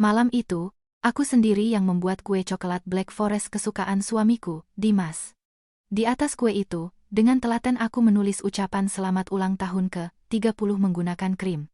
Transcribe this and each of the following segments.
Malam itu, aku sendiri yang membuat kue coklat Black Forest kesukaan suamiku, Dimas. Di atas kue itu, dengan telaten aku menulis ucapan selamat ulang tahun ke-30 menggunakan krim.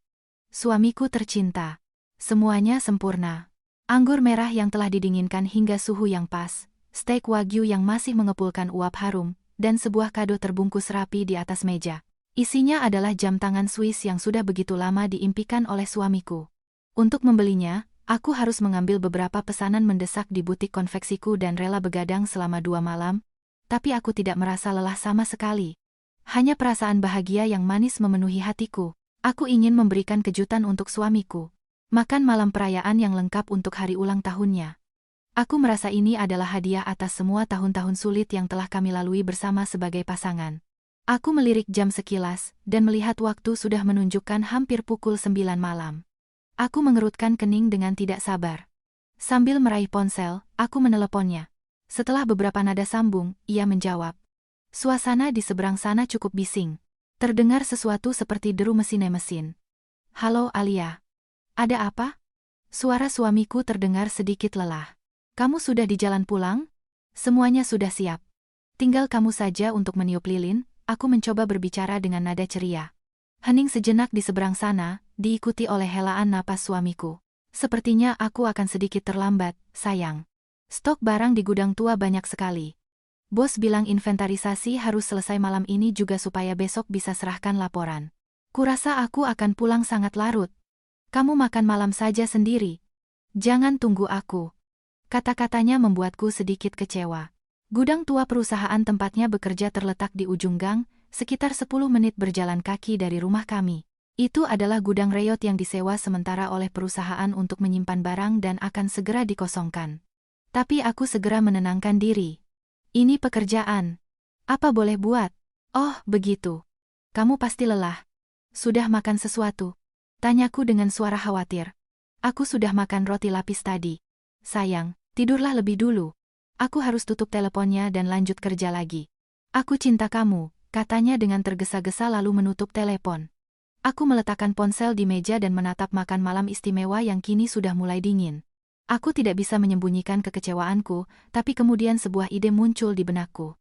Suamiku tercinta. Semuanya sempurna. Anggur merah yang telah didinginkan hingga suhu yang pas, steak wagyu yang masih mengepulkan uap harum, dan sebuah kado terbungkus rapi di atas meja. Isinya adalah jam tangan Swiss yang sudah begitu lama diimpikan oleh suamiku. Untuk membelinya, aku harus mengambil beberapa pesanan mendesak di butik konveksiku dan rela begadang selama 2 malam, tapi aku tidak merasa lelah sama sekali. Hanya perasaan bahagia yang manis memenuhi hatiku. Aku ingin memberikan kejutan untuk suamiku. Makan malam perayaan yang lengkap untuk hari ulang tahunnya. Aku merasa ini adalah hadiah atas semua tahun-tahun sulit yang telah kami lalui bersama sebagai pasangan. Aku melirik jam sekilas, dan melihat waktu sudah menunjukkan hampir pukul 9 malam. Aku mengerutkan kening dengan tidak sabar. Sambil meraih ponsel, aku meneleponnya. Setelah beberapa nada sambung, ia menjawab. Suasana di seberang sana cukup bising. Terdengar sesuatu seperti deru mesin. Halo Alia. Ada apa? Suara suamiku terdengar sedikit lelah. Kamu sudah di jalan pulang? Semuanya sudah siap. Tinggal kamu saja untuk meniup lilin, aku mencoba berbicara dengan nada ceria. Hening sejenak di seberang sana, diikuti oleh helaan napas suamiku. Sepertinya aku akan sedikit terlambat, sayang. Stok barang di gudang tua banyak sekali. Bos bilang inventarisasi harus selesai malam ini juga supaya besok bisa serahkan laporan. Kurasa aku akan pulang sangat larut. Kamu makan malam saja sendiri. Jangan tunggu aku. Kata-katanya membuatku sedikit kecewa. Gudang tua perusahaan tempatnya bekerja terletak di ujung gang, sekitar 10 menit berjalan kaki dari rumah kami. Itu adalah gudang reyot yang disewa sementara oleh perusahaan untuk menyimpan barang dan akan segera dikosongkan. Tapi aku segera menenangkan diri. Ini pekerjaan. Apa boleh buat? Oh, begitu. Kamu pasti lelah. Sudah makan sesuatu? Tanyaku dengan suara khawatir. Aku sudah makan roti lapis tadi. Sayang, tidurlah lebih dulu. Aku harus tutup teleponnya dan lanjut kerja lagi. Aku cinta kamu, katanya dengan tergesa-gesa lalu menutup telepon. Aku meletakkan ponsel di meja dan menatap makan malam istimewa yang kini sudah mulai dingin. Aku tidak bisa menyembunyikan kekecewaanku, tapi kemudian sebuah ide muncul di benakku.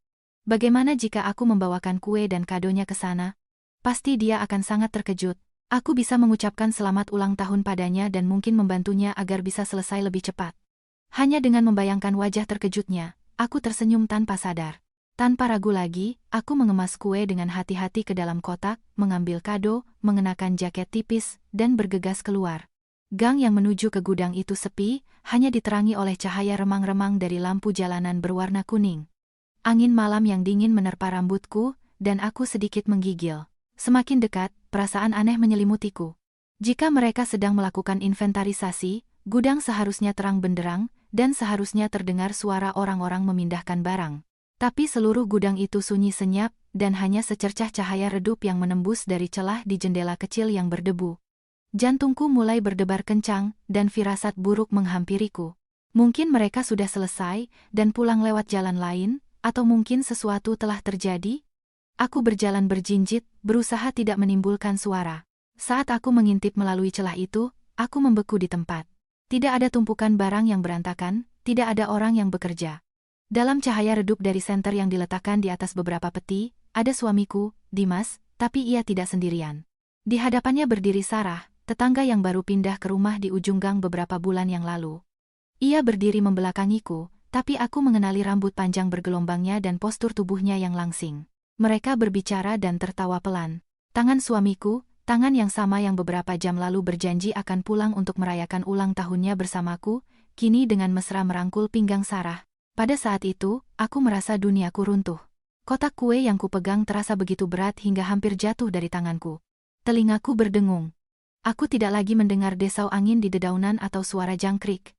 Bagaimana jika aku membawakan kue dan kadonya ke sana? Pasti dia akan sangat terkejut. Aku bisa mengucapkan selamat ulang tahun padanya dan mungkin membantunya agar bisa selesai lebih cepat. Hanya dengan membayangkan wajah terkejutnya, aku tersenyum tanpa sadar. Tanpa ragu lagi, aku mengemas kue dengan hati-hati ke dalam kotak, mengambil kado, mengenakan jaket tipis, dan bergegas keluar. Gang yang menuju ke gudang itu sepi, hanya diterangi oleh cahaya remang-remang dari lampu jalanan berwarna kuning. Angin malam yang dingin menerpa rambutku, dan aku sedikit menggigil. Semakin dekat, perasaan aneh menyelimutiku. Jika mereka sedang melakukan inventarisasi, gudang seharusnya terang benderang, dan seharusnya terdengar suara orang-orang memindahkan barang. Tapi seluruh gudang itu sunyi senyap, dan hanya secercah cahaya redup yang menembus dari celah di jendela kecil yang berdebu. Jantungku mulai berdebar kencang, dan firasat buruk menghampiriku. Mungkin mereka sudah selesai, dan pulang lewat jalan lain, atau mungkin sesuatu telah terjadi? Aku berjalan berjinjit, berusaha tidak menimbulkan suara. Saat aku mengintip melalui celah itu, aku membeku di tempat. Tidak ada tumpukan barang yang berantakan, tidak ada orang yang bekerja. Dalam cahaya redup dari senter yang diletakkan di atas beberapa peti, ada suamiku, Dimas, tapi ia tidak sendirian. Di hadapannya berdiri Sarah, tetangga yang baru pindah ke rumah di ujung gang beberapa bulan yang lalu. Ia berdiri membelakangiku, tapi aku mengenali rambut panjang bergelombangnya dan postur tubuhnya yang langsing. Mereka berbicara dan tertawa pelan. Tangan suamiku, tangan yang sama yang beberapa jam lalu berjanji akan pulang untuk merayakan ulang tahunnya bersamaku, kini dengan mesra merangkul pinggang Sarah. Pada saat itu, aku merasa duniaku runtuh. Kotak kue yang kupegang terasa begitu berat hingga hampir jatuh dari tanganku. Telingaku berdengung. Aku tidak lagi mendengar desau angin di dedaunan atau suara jangkrik.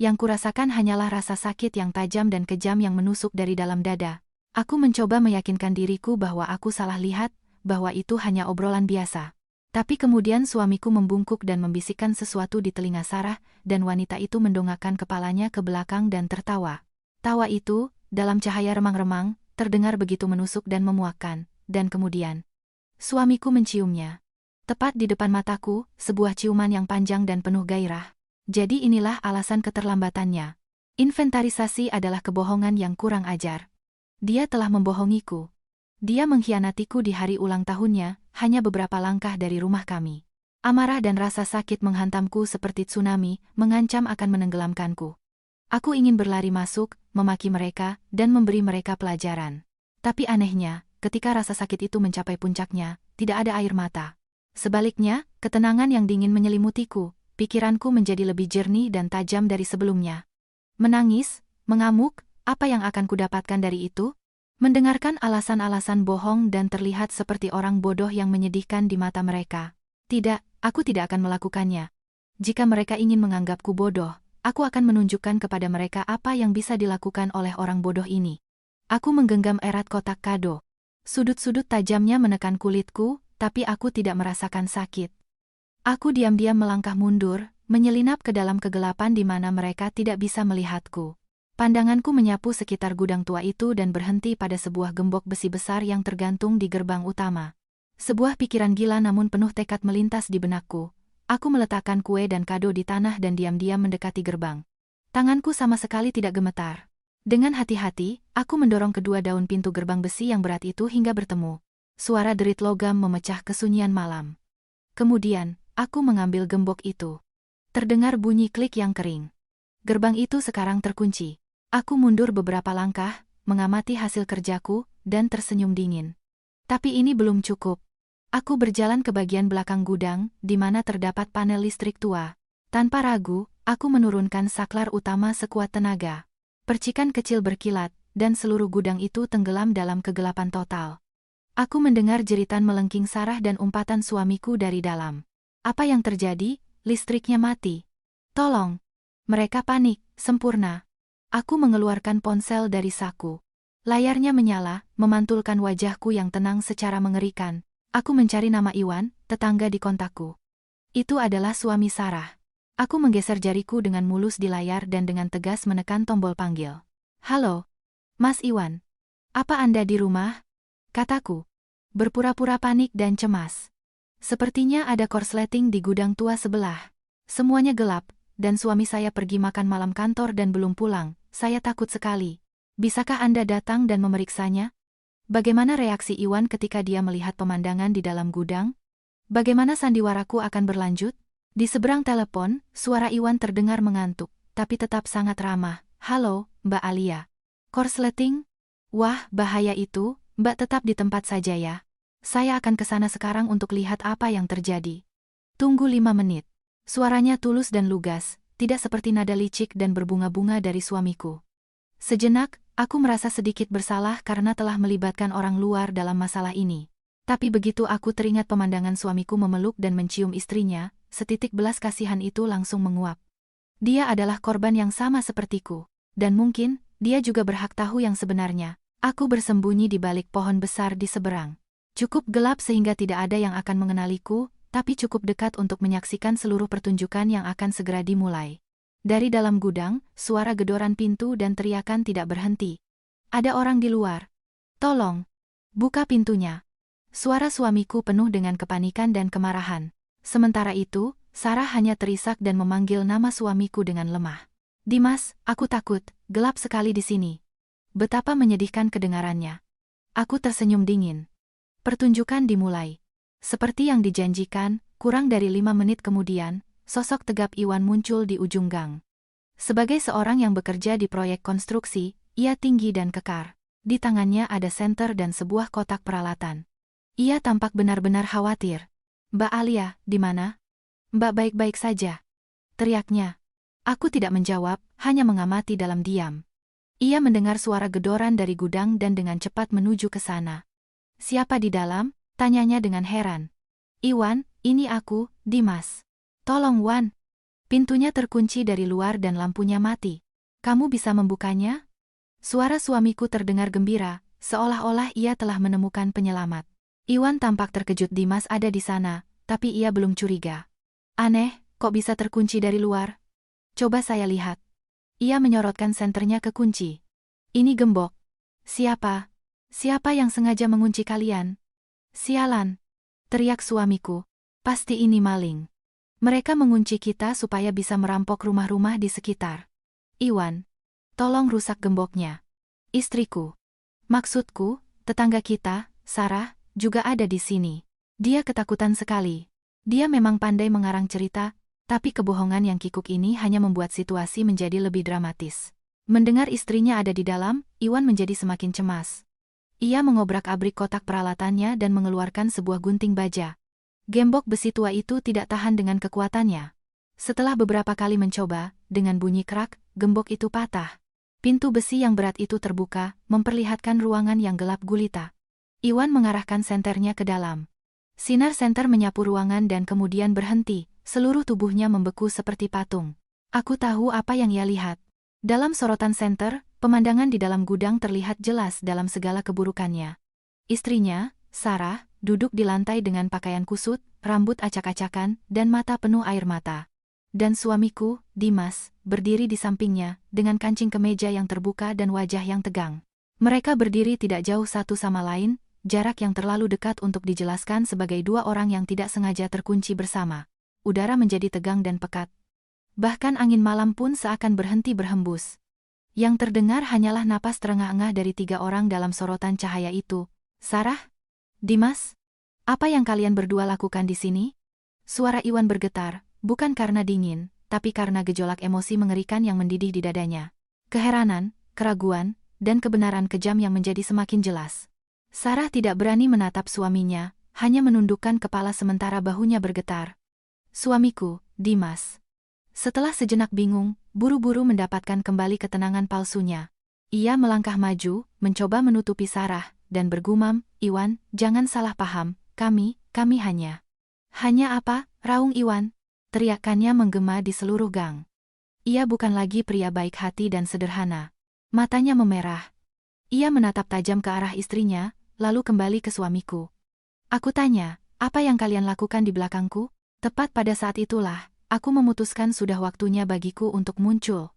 Yang kurasakan hanyalah rasa sakit yang tajam dan kejam yang menusuk dari dalam dada. Aku mencoba meyakinkan diriku bahwa aku salah lihat, bahwa itu hanya obrolan biasa. Tapi kemudian suamiku membungkuk dan membisikkan sesuatu di telinga Sarah, dan wanita itu mendongakkan kepalanya ke belakang dan tertawa. Tawa itu, dalam cahaya remang-remang, terdengar begitu menusuk dan memuakkan, dan kemudian suamiku menciumnya. Tepat di depan mataku, sebuah ciuman yang panjang dan penuh gairah. Jadi inilah alasan keterlambatannya. Inventarisasi adalah kebohongan yang kurang ajar. Dia telah membohongiku. Dia mengkhianatiku di hari ulang tahunnya, hanya beberapa langkah dari rumah kami. Amarah dan rasa sakit menghantamku seperti tsunami, mengancam akan menenggelamkanku. Aku ingin berlari masuk, memaki mereka, dan memberi mereka pelajaran. Tapi anehnya, ketika rasa sakit itu mencapai puncaknya, tidak ada air mata. Sebaliknya, ketenangan yang dingin menyelimutiku, pikiranku menjadi lebih jernih dan tajam dari sebelumnya. Menangis, mengamuk, apa yang akan kudapatkan dari itu? Mendengarkan alasan-alasan bohong dan terlihat seperti orang bodoh yang menyedihkan di mata mereka. Tidak, aku tidak akan melakukannya. Jika mereka ingin menganggapku bodoh, aku akan menunjukkan kepada mereka apa yang bisa dilakukan oleh orang bodoh ini. Aku menggenggam erat kotak kado. Sudut-sudut tajamnya menekan kulitku, tapi aku tidak merasakan sakit. Aku diam-diam melangkah mundur, menyelinap ke dalam kegelapan di mana mereka tidak bisa melihatku. Pandanganku menyapu sekitar gudang tua itu dan berhenti pada sebuah gembok besi besar yang tergantung di gerbang utama. Sebuah pikiran gila namun penuh tekad melintas di benakku. Aku meletakkan kue dan kado di tanah dan diam-diam mendekati gerbang. Tanganku sama sekali tidak gemetar. Dengan hati-hati, aku mendorong kedua daun pintu gerbang besi yang berat itu hingga bertemu. Suara derit logam memecah kesunyian malam. Kemudian, aku mengambil gembok itu. Terdengar bunyi klik yang kering. Gerbang itu sekarang terkunci. Aku mundur beberapa langkah, mengamati hasil kerjaku, dan tersenyum dingin. Tapi ini belum cukup. Aku berjalan ke bagian belakang gudang, di mana terdapat panel listrik tua. Tanpa ragu, aku menurunkan saklar utama sekuat tenaga. Percikan kecil berkilat, dan seluruh gudang itu tenggelam dalam kegelapan total. Aku mendengar jeritan melengking Sarah dan umpatan suamiku dari dalam. Apa yang terjadi? Listriknya mati. Tolong! Mereka panik, sempurna. Aku mengeluarkan ponsel dari saku. Layarnya menyala, memantulkan wajahku yang tenang secara mengerikan. Aku mencari nama Iwan, tetangga di kontakku. Itu adalah suami Sarah. Aku menggeser jariku dengan mulus di layar dan dengan tegas menekan tombol panggil. Halo, Mas Iwan. Apa Anda di rumah? Kataku. Berpura-pura panik dan cemas. Sepertinya ada korsleting di gudang tua sebelah. Semuanya gelap, dan suami saya pergi makan malam kantor dan belum pulang. Saya takut sekali. Bisakah Anda datang dan memeriksanya? Bagaimana reaksi Iwan ketika dia melihat pemandangan di dalam gudang? Bagaimana sandiwaraku akan berlanjut? Di seberang telepon, suara Iwan terdengar mengantuk, tapi tetap sangat ramah. Halo, Mbak Alia. Korsleting? Wah, bahaya itu. Mbak tetap di tempat saja ya. Saya akan ke sana sekarang untuk lihat apa yang terjadi. Tunggu 5 menit. Suaranya tulus dan lugas, tidak seperti nada licik dan berbunga-bunga dari suamiku. Sejenak, aku merasa sedikit bersalah karena telah melibatkan orang luar dalam masalah ini. Tapi begitu aku teringat pemandangan suamiku memeluk dan mencium istrinya, setitik belas kasihan itu langsung menguap. Dia adalah korban yang sama sepertiku, dan mungkin, dia juga berhak tahu yang sebenarnya. Aku bersembunyi di balik pohon besar di seberang. Cukup gelap sehingga tidak ada yang akan mengenaliku, tapi cukup dekat untuk menyaksikan seluruh pertunjukan yang akan segera dimulai. Dari dalam gudang, suara gedoran pintu dan teriakan tidak berhenti. Ada orang di luar. Tolong, buka pintunya. Suara suamiku penuh dengan kepanikan dan kemarahan. Sementara itu, Sarah hanya terisak dan memanggil nama suamiku dengan lemah. Dimas, aku takut, gelap sekali di sini. Betapa menyedihkan kedengarannya. Aku tersenyum dingin. Pertunjukan dimulai. Seperti yang dijanjikan, kurang dari 5 menit kemudian, sosok tegap Iwan muncul di ujung gang. Sebagai seorang yang bekerja di proyek konstruksi, ia tinggi dan kekar. Di tangannya ada senter dan sebuah kotak peralatan. Ia tampak benar-benar khawatir. Mbak Alia, di mana? Mbak baik-baik saja. Teriaknya. Aku tidak menjawab, hanya mengamati dalam diam. Ia mendengar suara gedoran dari gudang dan dengan cepat menuju ke sana. Siapa di dalam? Tanyanya dengan heran. Iwan, ini aku, Dimas. Tolong Wan. Pintunya terkunci dari luar dan lampunya mati. Kamu bisa membukanya? Suara suamiku terdengar gembira, seolah-olah ia telah menemukan penyelamat. Iwan tampak terkejut Dimas ada di sana, tapi ia belum curiga. Aneh, kok bisa terkunci dari luar? Coba saya lihat. Ia menyorotkan senternya ke kunci. Ini gembok. Siapa? Siapa yang sengaja mengunci kalian? Sialan, teriak suamiku. Pasti ini maling. Mereka mengunci kita supaya bisa merampok rumah-rumah di sekitar. Iwan, tolong rusak gemboknya. Istriku. Maksudku, tetangga kita, Sarah, juga ada di sini. Dia ketakutan sekali. Dia memang pandai mengarang cerita, tapi kebohongan yang kikuk ini hanya membuat situasi menjadi lebih dramatis. Mendengar istrinya ada di dalam, Iwan menjadi semakin cemas. Ia mengobrak-abrik kotak peralatannya dan mengeluarkan sebuah gunting baja. Gembok besi tua itu tidak tahan dengan kekuatannya. Setelah beberapa kali mencoba, dengan bunyi krak, gembok itu patah. Pintu besi yang berat itu terbuka, memperlihatkan ruangan yang gelap gulita. Iwan mengarahkan senternya ke dalam. Sinar senter menyapu ruangan dan kemudian berhenti, seluruh tubuhnya membeku seperti patung. Aku tahu apa yang ia lihat. Dalam sorotan senter, pemandangan di dalam gudang terlihat jelas dalam segala keburukannya. Istrinya, Sarah, duduk di lantai dengan pakaian kusut, rambut acak-acakan, dan mata penuh air mata. Dan suamiku, Dimas, berdiri di sampingnya, dengan kancing kemeja yang terbuka dan wajah yang tegang. Mereka berdiri tidak jauh satu sama lain, jarak yang terlalu dekat untuk dijelaskan sebagai dua orang yang tidak sengaja terkunci bersama. Udara menjadi tegang dan pekat. Bahkan angin malam pun seakan berhenti berhembus. Yang terdengar hanyalah napas terengah-engah dari tiga orang dalam sorotan cahaya itu. Sarah? Dimas? Apa yang kalian berdua lakukan di sini? Suara Iwan bergetar, bukan karena dingin, tapi karena gejolak emosi mengerikan yang mendidih di dadanya. Keheranan, keraguan, dan kebenaran kejam yang menjadi semakin jelas. Sarah tidak berani menatap suaminya, hanya menundukkan kepala sementara bahunya bergetar. Suamiku, Dimas. Setelah sejenak bingung, buru-buru mendapatkan kembali ketenangan palsunya. Ia melangkah maju, mencoba menutupi Sarah, dan bergumam, Iwan, jangan salah paham, kami hanya. Hanya apa, raung Iwan? Teriakannya menggema di seluruh gang. Ia bukan lagi pria baik hati dan sederhana. Matanya memerah. Ia menatap tajam ke arah istrinya, lalu kembali ke suamiku. Aku tanya, apa yang kalian lakukan di belakangku? Tepat pada saat itulah, aku memutuskan sudah waktunya bagiku untuk muncul.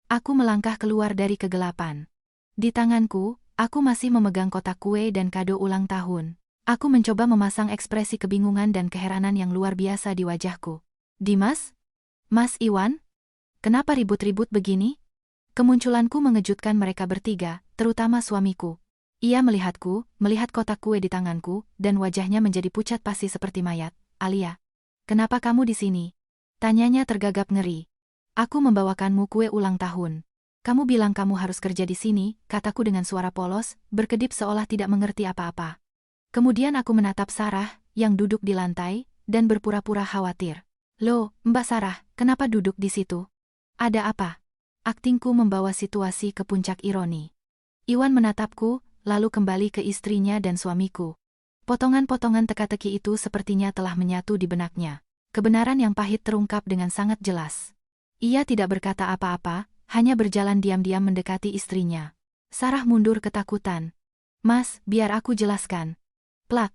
Aku melangkah keluar dari kegelapan. Di tanganku, aku masih memegang kotak kue dan kado ulang tahun. Aku mencoba memasang ekspresi kebingungan dan keheranan yang luar biasa di wajahku. Dimas? Mas Iwan? Kenapa ribut-ribut begini? Kemunculanku mengejutkan mereka bertiga, terutama suamiku. Ia melihatku, melihat kotak kue di tanganku, dan wajahnya menjadi pucat pasi seperti mayat. Alia, kenapa kamu di sini? Tanyanya tergagap ngeri. Aku membawakanmu kue ulang tahun. Kamu bilang kamu harus kerja di sini, kataku dengan suara polos, berkedip seolah tidak mengerti apa-apa. Kemudian aku menatap Sarah, yang duduk di lantai, dan berpura-pura khawatir. Loh, Mbak Sarah, kenapa duduk di situ? Ada apa? Aktingku membawa situasi ke puncak ironi. Iwan menatapku, lalu kembali ke istrinya dan suamiku. Potongan-potongan teka-teki itu sepertinya telah menyatu di benaknya. Kebenaran yang pahit terungkap dengan sangat jelas. Ia tidak berkata apa-apa, hanya berjalan diam-diam mendekati istrinya. Sarah mundur ketakutan. Mas, biar aku jelaskan. Plak.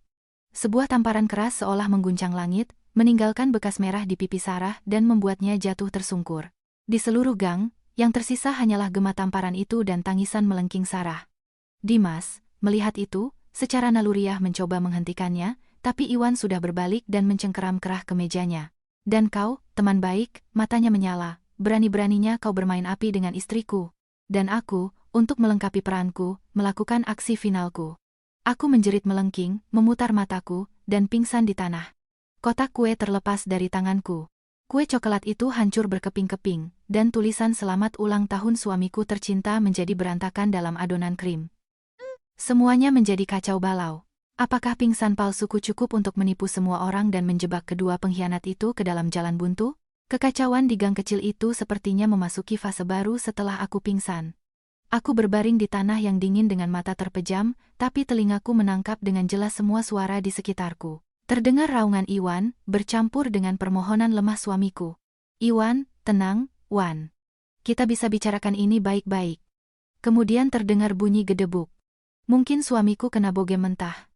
Sebuah tamparan keras seolah mengguncang langit, meninggalkan bekas merah di pipi Sarah dan membuatnya jatuh tersungkur. Di seluruh gang, yang tersisa hanyalah gema tamparan itu dan tangisan melengking Sarah. Dimas, melihat itu, secara naluriah mencoba menghentikannya, tapi Iwan sudah berbalik dan mencengkeram kerah ke mejanya. Dan kau, teman baik, matanya menyala, berani-beraninya kau bermain api dengan istriku. Dan aku, untuk melengkapi peranku, melakukan aksi finalku. Aku menjerit melengking, memutar mataku, dan pingsan di tanah. Kotak kue terlepas dari tanganku. Kue coklat itu hancur berkeping-keping, dan tulisan selamat ulang tahun suamiku tercinta menjadi berantakan dalam adonan krim. Semuanya menjadi kacau balau. Apakah pingsan palsuku cukup untuk menipu semua orang dan menjebak kedua pengkhianat itu ke dalam jalan buntu? Kekacauan di gang kecil itu sepertinya memasuki fase baru setelah aku pingsan. Aku berbaring di tanah yang dingin dengan mata terpejam, tapi telingaku menangkap dengan jelas semua suara di sekitarku. Terdengar raungan Iwan, bercampur dengan permohonan lemah suamiku. Iwan, tenang, Wan. Kita bisa bicarakan ini baik-baik. Kemudian terdengar bunyi gedebuk. Mungkin suamiku kena bogem mentah.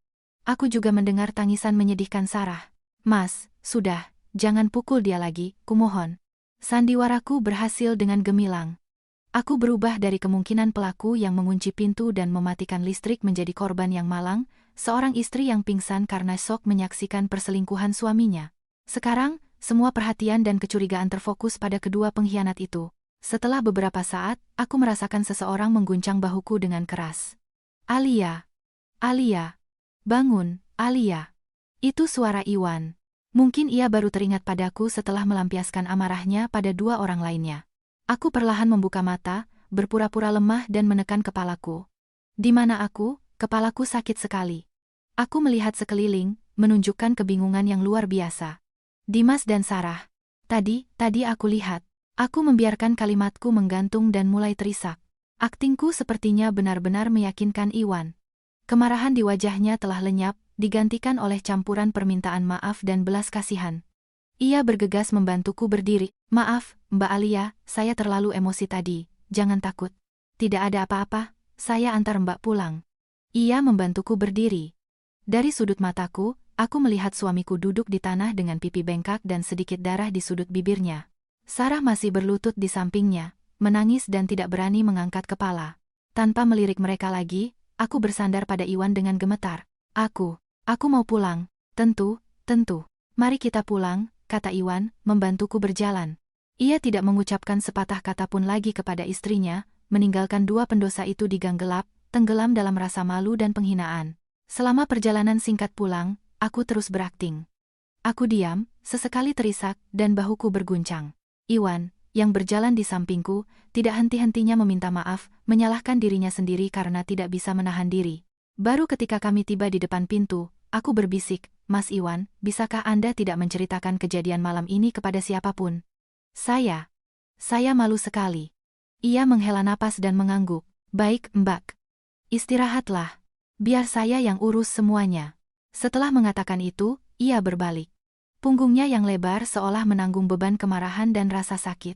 Aku juga mendengar tangisan menyedihkan Sarah. Mas, sudah, jangan pukul dia lagi, kumohon. Sandiwaraku berhasil dengan gemilang. Aku berubah dari kemungkinan pelaku yang mengunci pintu dan mematikan listrik menjadi korban yang malang, seorang istri yang pingsan karena syok menyaksikan perselingkuhan suaminya. Sekarang, Semua perhatian dan kecurigaan terfokus pada kedua pengkhianat itu. Setelah beberapa saat, aku merasakan seseorang mengguncang bahuku dengan keras. Alia! Alia! Bangun, Alia! Itu suara Iwan. Mungkin ia baru teringat padaku setelah melampiaskan amarahnya pada dua orang lainnya. Aku perlahan membuka mata, berpura-pura lemah dan menekan kepalaku. Di mana aku? Kepalaku sakit sekali. Aku melihat sekeliling, menunjukkan kebingungan yang luar biasa. Dimas dan Sarah. Tadi aku lihat. Aku membiarkan kalimatku menggantung dan mulai terisak. Aktingku sepertinya benar-benar meyakinkan Iwan. Kemarahan di wajahnya telah lenyap, digantikan oleh campuran permintaan maaf dan belas kasihan. Ia bergegas membantuku berdiri. Maaf, Mbak Alia, saya terlalu emosi tadi, jangan takut. Tidak ada apa-apa, saya antar Mbak pulang. Ia membantuku berdiri. Dari sudut mataku, aku melihat suamiku duduk di tanah dengan pipi bengkak dan sedikit darah di sudut bibirnya. Sarah masih berlutut di sampingnya, menangis dan tidak berani mengangkat kepala. Tanpa melirik mereka lagi, aku bersandar pada Iwan dengan gemetar. Aku mau pulang. Tentu. Mari kita pulang, kata Iwan, membantuku berjalan. Ia tidak mengucapkan sepatah kata pun lagi kepada istrinya, meninggalkan dua pendosa itu di gang gelap, tenggelam dalam rasa malu dan penghinaan. Selama perjalanan singkat pulang, aku terus berakting. Aku diam, sesekali terisak, dan bahuku berguncang. Iwan, yang berjalan di sampingku, tidak henti-hentinya meminta maaf, menyalahkan dirinya sendiri karena tidak bisa menahan diri. Baru ketika kami tiba di depan pintu, aku berbisik, Mas Iwan, bisakah Anda tidak menceritakan kejadian malam ini kepada siapapun? Saya malu sekali. Ia menghela napas dan mengangguk. Baik, Mbak. Istirahatlah. Biar saya yang urus semuanya. Setelah mengatakan itu, ia berbalik. Punggungnya yang lebar seolah menanggung beban kemarahan dan rasa sakit.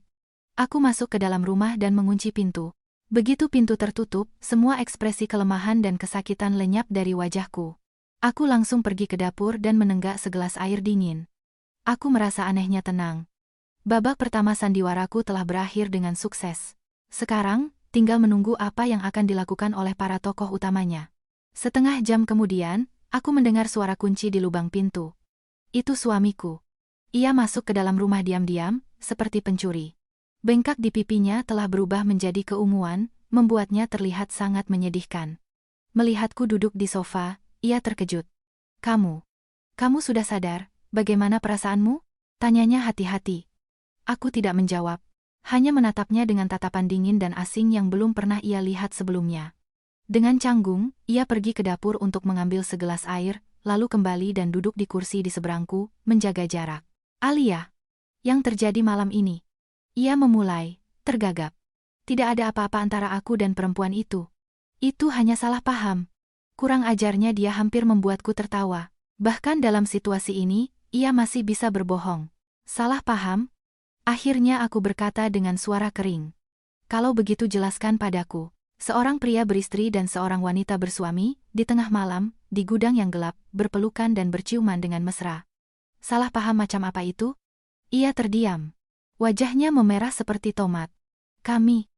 Aku masuk ke dalam rumah dan mengunci pintu. Begitu pintu tertutup, semua ekspresi kelemahan dan kesakitan lenyap dari wajahku. Aku langsung pergi ke dapur dan menenggak segelas air dingin. Aku merasa anehnya tenang. Babak pertama sandiwaraku telah berakhir dengan sukses. Sekarang, tinggal menunggu apa yang akan dilakukan oleh para tokoh utamanya. Setengah jam kemudian, aku mendengar suara kunci di lubang pintu. Itu suamiku. Ia masuk ke dalam rumah diam-diam, seperti pencuri. Bengkak di pipinya telah berubah menjadi keunguan, membuatnya terlihat sangat menyedihkan. Melihatku duduk di sofa, ia terkejut. Kamu sudah sadar, bagaimana perasaanmu? Tanyanya hati-hati. Aku tidak menjawab, hanya menatapnya dengan tatapan dingin dan asing yang belum pernah ia lihat sebelumnya. Dengan canggung, ia pergi ke dapur untuk mengambil segelas air, lalu kembali dan duduk di kursi di seberangku, menjaga jarak. Alia, yang terjadi malam ini? Ia memulai, tergagap. Tidak ada apa-apa antara aku dan perempuan itu. Itu hanya salah paham. Kurang ajarnya dia hampir membuatku tertawa. Bahkan dalam situasi ini, ia masih bisa berbohong. Salah paham? Akhirnya aku berkata dengan suara kering. Kalau begitu jelaskan padaku. Seorang pria beristri dan seorang wanita bersuami, di tengah malam, di gudang yang gelap, berpelukan dan berciuman dengan mesra. Salah paham macam apa itu? Ia terdiam. Wajahnya memerah seperti tomat. Kami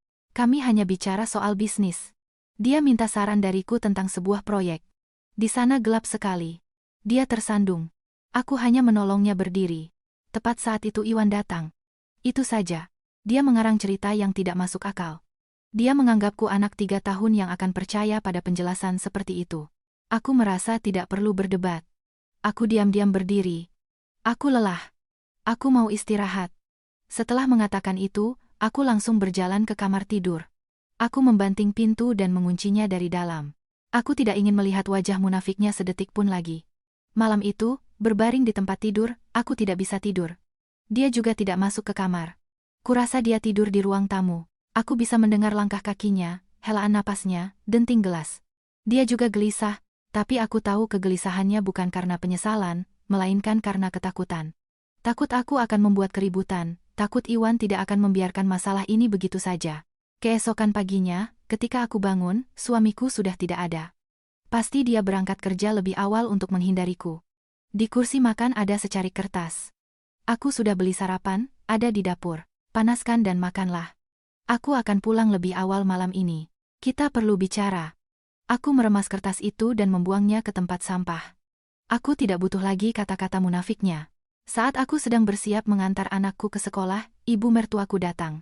hanya bicara soal bisnis. Dia minta saran dariku tentang sebuah proyek. Di sana gelap sekali. Dia tersandung. Aku hanya menolongnya berdiri. Tepat saat itu Iwan datang. Itu saja. Dia mengarang cerita yang tidak masuk akal. Dia menganggapku anak 3 tahun yang akan percaya pada penjelasan seperti itu. Aku merasa tidak perlu berdebat. Aku diam-diam berdiri. Aku lelah. Aku mau istirahat. Setelah mengatakan itu, aku langsung berjalan ke kamar tidur. Aku membanting pintu dan menguncinya dari dalam. Aku tidak ingin melihat wajah munafiknya sedetik pun lagi. Malam itu, berbaring di tempat tidur, aku tidak bisa tidur. Dia juga tidak masuk ke kamar. Kurasa dia tidur di ruang tamu. Aku bisa mendengar langkah kakinya, helaan napasnya, denting gelas. Dia juga gelisah, tapi aku tahu kegelisahannya bukan karena penyesalan, melainkan karena ketakutan. Takut aku akan membuat keributan, takut Iwan tidak akan membiarkan masalah ini begitu saja. Keesokan paginya, ketika aku bangun, suamiku sudah tidak ada. Pasti dia berangkat kerja lebih awal untuk menghindariku. Di kursi makan ada secarik kertas. Aku sudah beli sarapan, ada di dapur. Panaskan dan makanlah. Aku akan pulang lebih awal malam ini. Kita perlu bicara. Aku meremas kertas itu dan membuangnya ke tempat sampah. Aku tidak butuh lagi kata-kata munafiknya. Saat aku sedang bersiap mengantar anakku ke sekolah, ibu mertuaku datang.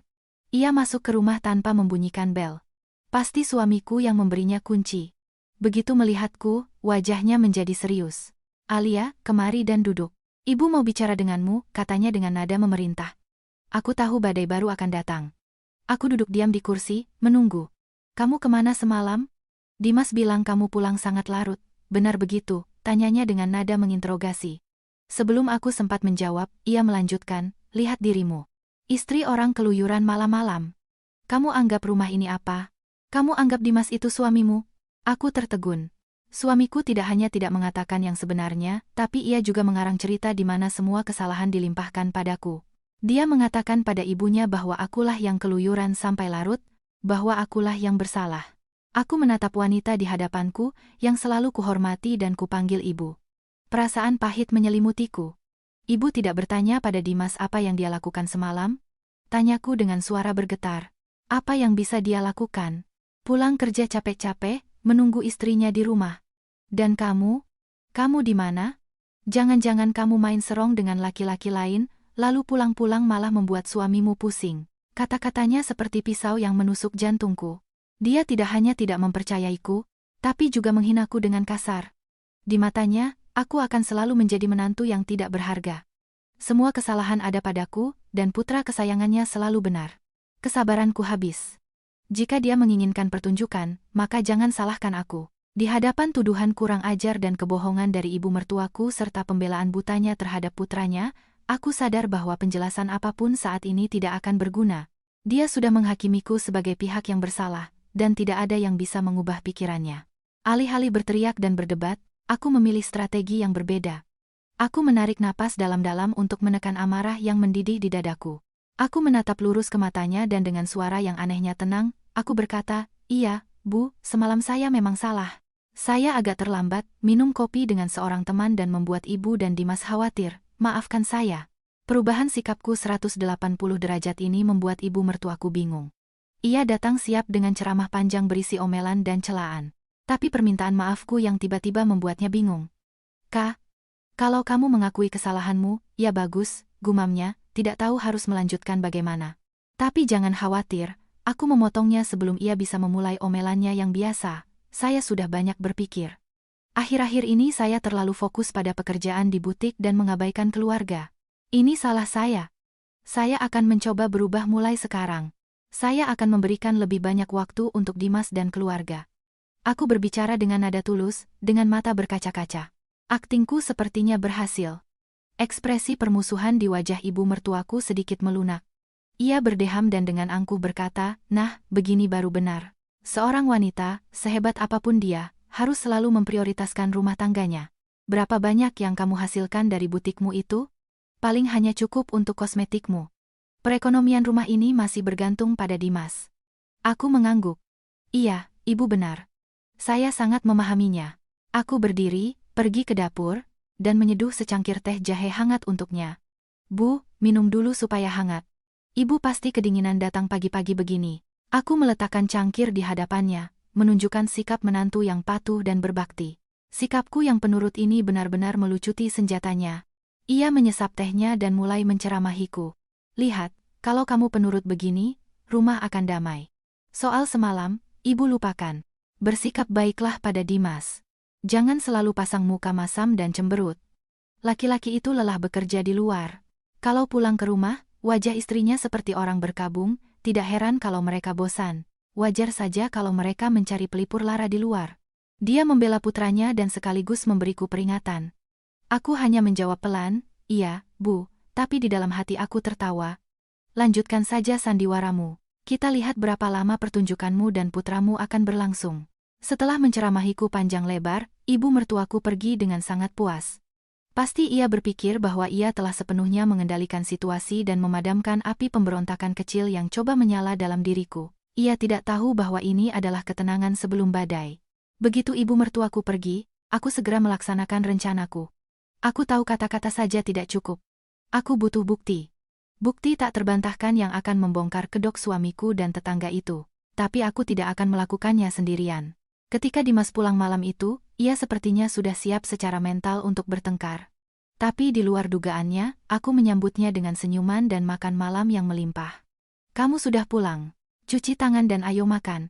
Ia masuk ke rumah tanpa membunyikan bel. Pasti suamiku yang memberinya kunci. Begitu melihatku, wajahnya menjadi serius. "Alia, kemari dan duduk. Ibu mau bicara denganmu," katanya dengan nada memerintah. Aku tahu badai baru akan datang. Aku duduk diam di kursi, menunggu. "Kamu kemana semalam?" "Dimas bilang kamu pulang sangat larut. Benar begitu?" tanyanya dengan nada menginterogasi. Sebelum aku sempat menjawab, ia melanjutkan, "Lihat dirimu. Istri orang keluyuran malam-malam. Kamu anggap rumah ini apa? Kamu anggap Dimas itu suamimu?" Aku tertegun. Suamiku tidak hanya tidak mengatakan yang sebenarnya, tapi ia juga mengarang cerita di mana semua kesalahan dilimpahkan padaku. Dia mengatakan pada ibunya bahwa akulah yang keluyuran sampai larut, bahwa akulah yang bersalah. Aku menatap wanita di hadapanku, yang selalu kuhormati dan kupanggil ibu. Perasaan pahit menyelimutiku. "Ibu tidak bertanya pada Dimas apa yang dia lakukan semalam?" tanyaku dengan suara bergetar. "Apa yang bisa dia lakukan? Pulang kerja capek-capek, menunggu istrinya di rumah. Dan kamu? Kamu di mana? Jangan-jangan kamu main serong dengan laki-laki lain, lalu pulang-pulang malah membuat suamimu pusing." Kata-katanya seperti pisau yang menusuk jantungku. Dia tidak hanya tidak mempercayaiku, tapi juga menghinaku dengan kasar. Di matanya, aku akan selalu menjadi menantu yang tidak berharga. Semua kesalahan ada padaku, dan putra kesayangannya selalu benar. Kesabaranku habis. Jika dia menginginkan pertunjukan, maka jangan salahkan aku. Di hadapan tuduhan kurang ajar dan kebohongan dari ibu mertuaku serta pembelaan butanya terhadap putranya, aku sadar bahwa penjelasan apapun saat ini tidak akan berguna. Dia sudah menghakimiku sebagai pihak yang bersalah, dan tidak ada yang bisa mengubah pikirannya. Alih-alih berteriak dan berdebat, aku memilih strategi yang berbeda. Aku menarik napas dalam-dalam untuk menekan amarah yang mendidih di dadaku. Aku menatap lurus ke matanya dan dengan suara yang anehnya tenang, aku berkata, "Iya, Bu, semalam saya memang salah. Saya agak terlambat, minum kopi dengan seorang teman dan membuat Ibu dan Dimas khawatir. Maafkan saya." Perubahan sikapku 180 derajat ini membuat ibu mertuaku bingung. Ia datang siap dengan ceramah panjang berisi omelan dan celaan. Tapi permintaan maafku yang tiba-tiba membuatnya bingung. "Kak, kalau kamu mengakui kesalahanmu, ya bagus," gumamnya, tidak tahu harus melanjutkan bagaimana. "Tapi jangan khawatir, aku memotongnya sebelum ia bisa memulai omelannya yang biasa. Saya sudah banyak berpikir. Akhir-akhir ini saya terlalu fokus pada pekerjaan di butik dan mengabaikan keluarga. Ini salah saya. Saya akan mencoba berubah mulai sekarang. Saya akan memberikan lebih banyak waktu untuk Dimas dan keluarga." Aku berbicara dengan nada tulus, dengan mata berkaca-kaca. Aktingku sepertinya berhasil. Ekspresi permusuhan di wajah ibu mertuaku sedikit melunak. Ia berdeham dan dengan angkuh berkata, "Nah, begini baru benar. Seorang wanita, sehebat apapun dia, harus selalu memprioritaskan rumah tangganya. Berapa banyak yang kamu hasilkan dari butikmu itu? Paling hanya cukup untuk kosmetikmu. Perekonomian rumah ini masih bergantung pada Dimas." Aku mengangguk. "Iya, ibu benar. Saya sangat memahaminya." Aku berdiri, pergi ke dapur, dan menyeduh secangkir teh jahe hangat untuknya. "Bu, minum dulu supaya hangat. Ibu pasti kedinginan datang pagi-pagi begini." Aku meletakkan cangkir di hadapannya, menunjukkan sikap menantu yang patuh dan berbakti. Sikapku yang penurut ini benar-benar melucuti senjatanya. Ia menyesap tehnya dan mulai menceramahiku. "Lihat, kalau kamu penurut begini, rumah akan damai. Soal semalam, ibu lupakan. Bersikap baiklah pada Dimas. Jangan selalu pasang muka masam dan cemberut. Laki-laki itu lelah bekerja di luar. Kalau pulang ke rumah, wajah istrinya seperti orang berkabung, tidak heran kalau mereka bosan. Wajar saja kalau mereka mencari pelipur lara di luar." Dia membela putranya dan sekaligus memberiku peringatan. Aku hanya menjawab pelan, "Iya, Bu," tapi di dalam hati aku tertawa. "Lanjutkan saja sandiwaramu. Kita lihat berapa lama pertunjukanmu dan putramu akan berlangsung." Setelah menceramahiku panjang lebar, ibu mertuaku pergi dengan sangat puas. Pasti ia berpikir bahwa ia telah sepenuhnya mengendalikan situasi dan memadamkan api pemberontakan kecil yang coba menyala dalam diriku. Ia tidak tahu bahwa ini adalah ketenangan sebelum badai. Begitu ibu mertuaku pergi, aku segera melaksanakan rencanaku. Aku tahu kata-kata saja tidak cukup. Aku butuh bukti. Bukti tak terbantahkan yang akan membongkar kedok suamiku dan tetangga itu. Tapi aku tidak akan melakukannya sendirian. Ketika Dimas pulang malam itu, ia sepertinya sudah siap secara mental untuk bertengkar. Tapi di luar dugaannya, aku menyambutnya dengan senyuman dan makan malam yang melimpah. Kamu sudah pulang. Cuci tangan dan ayo makan.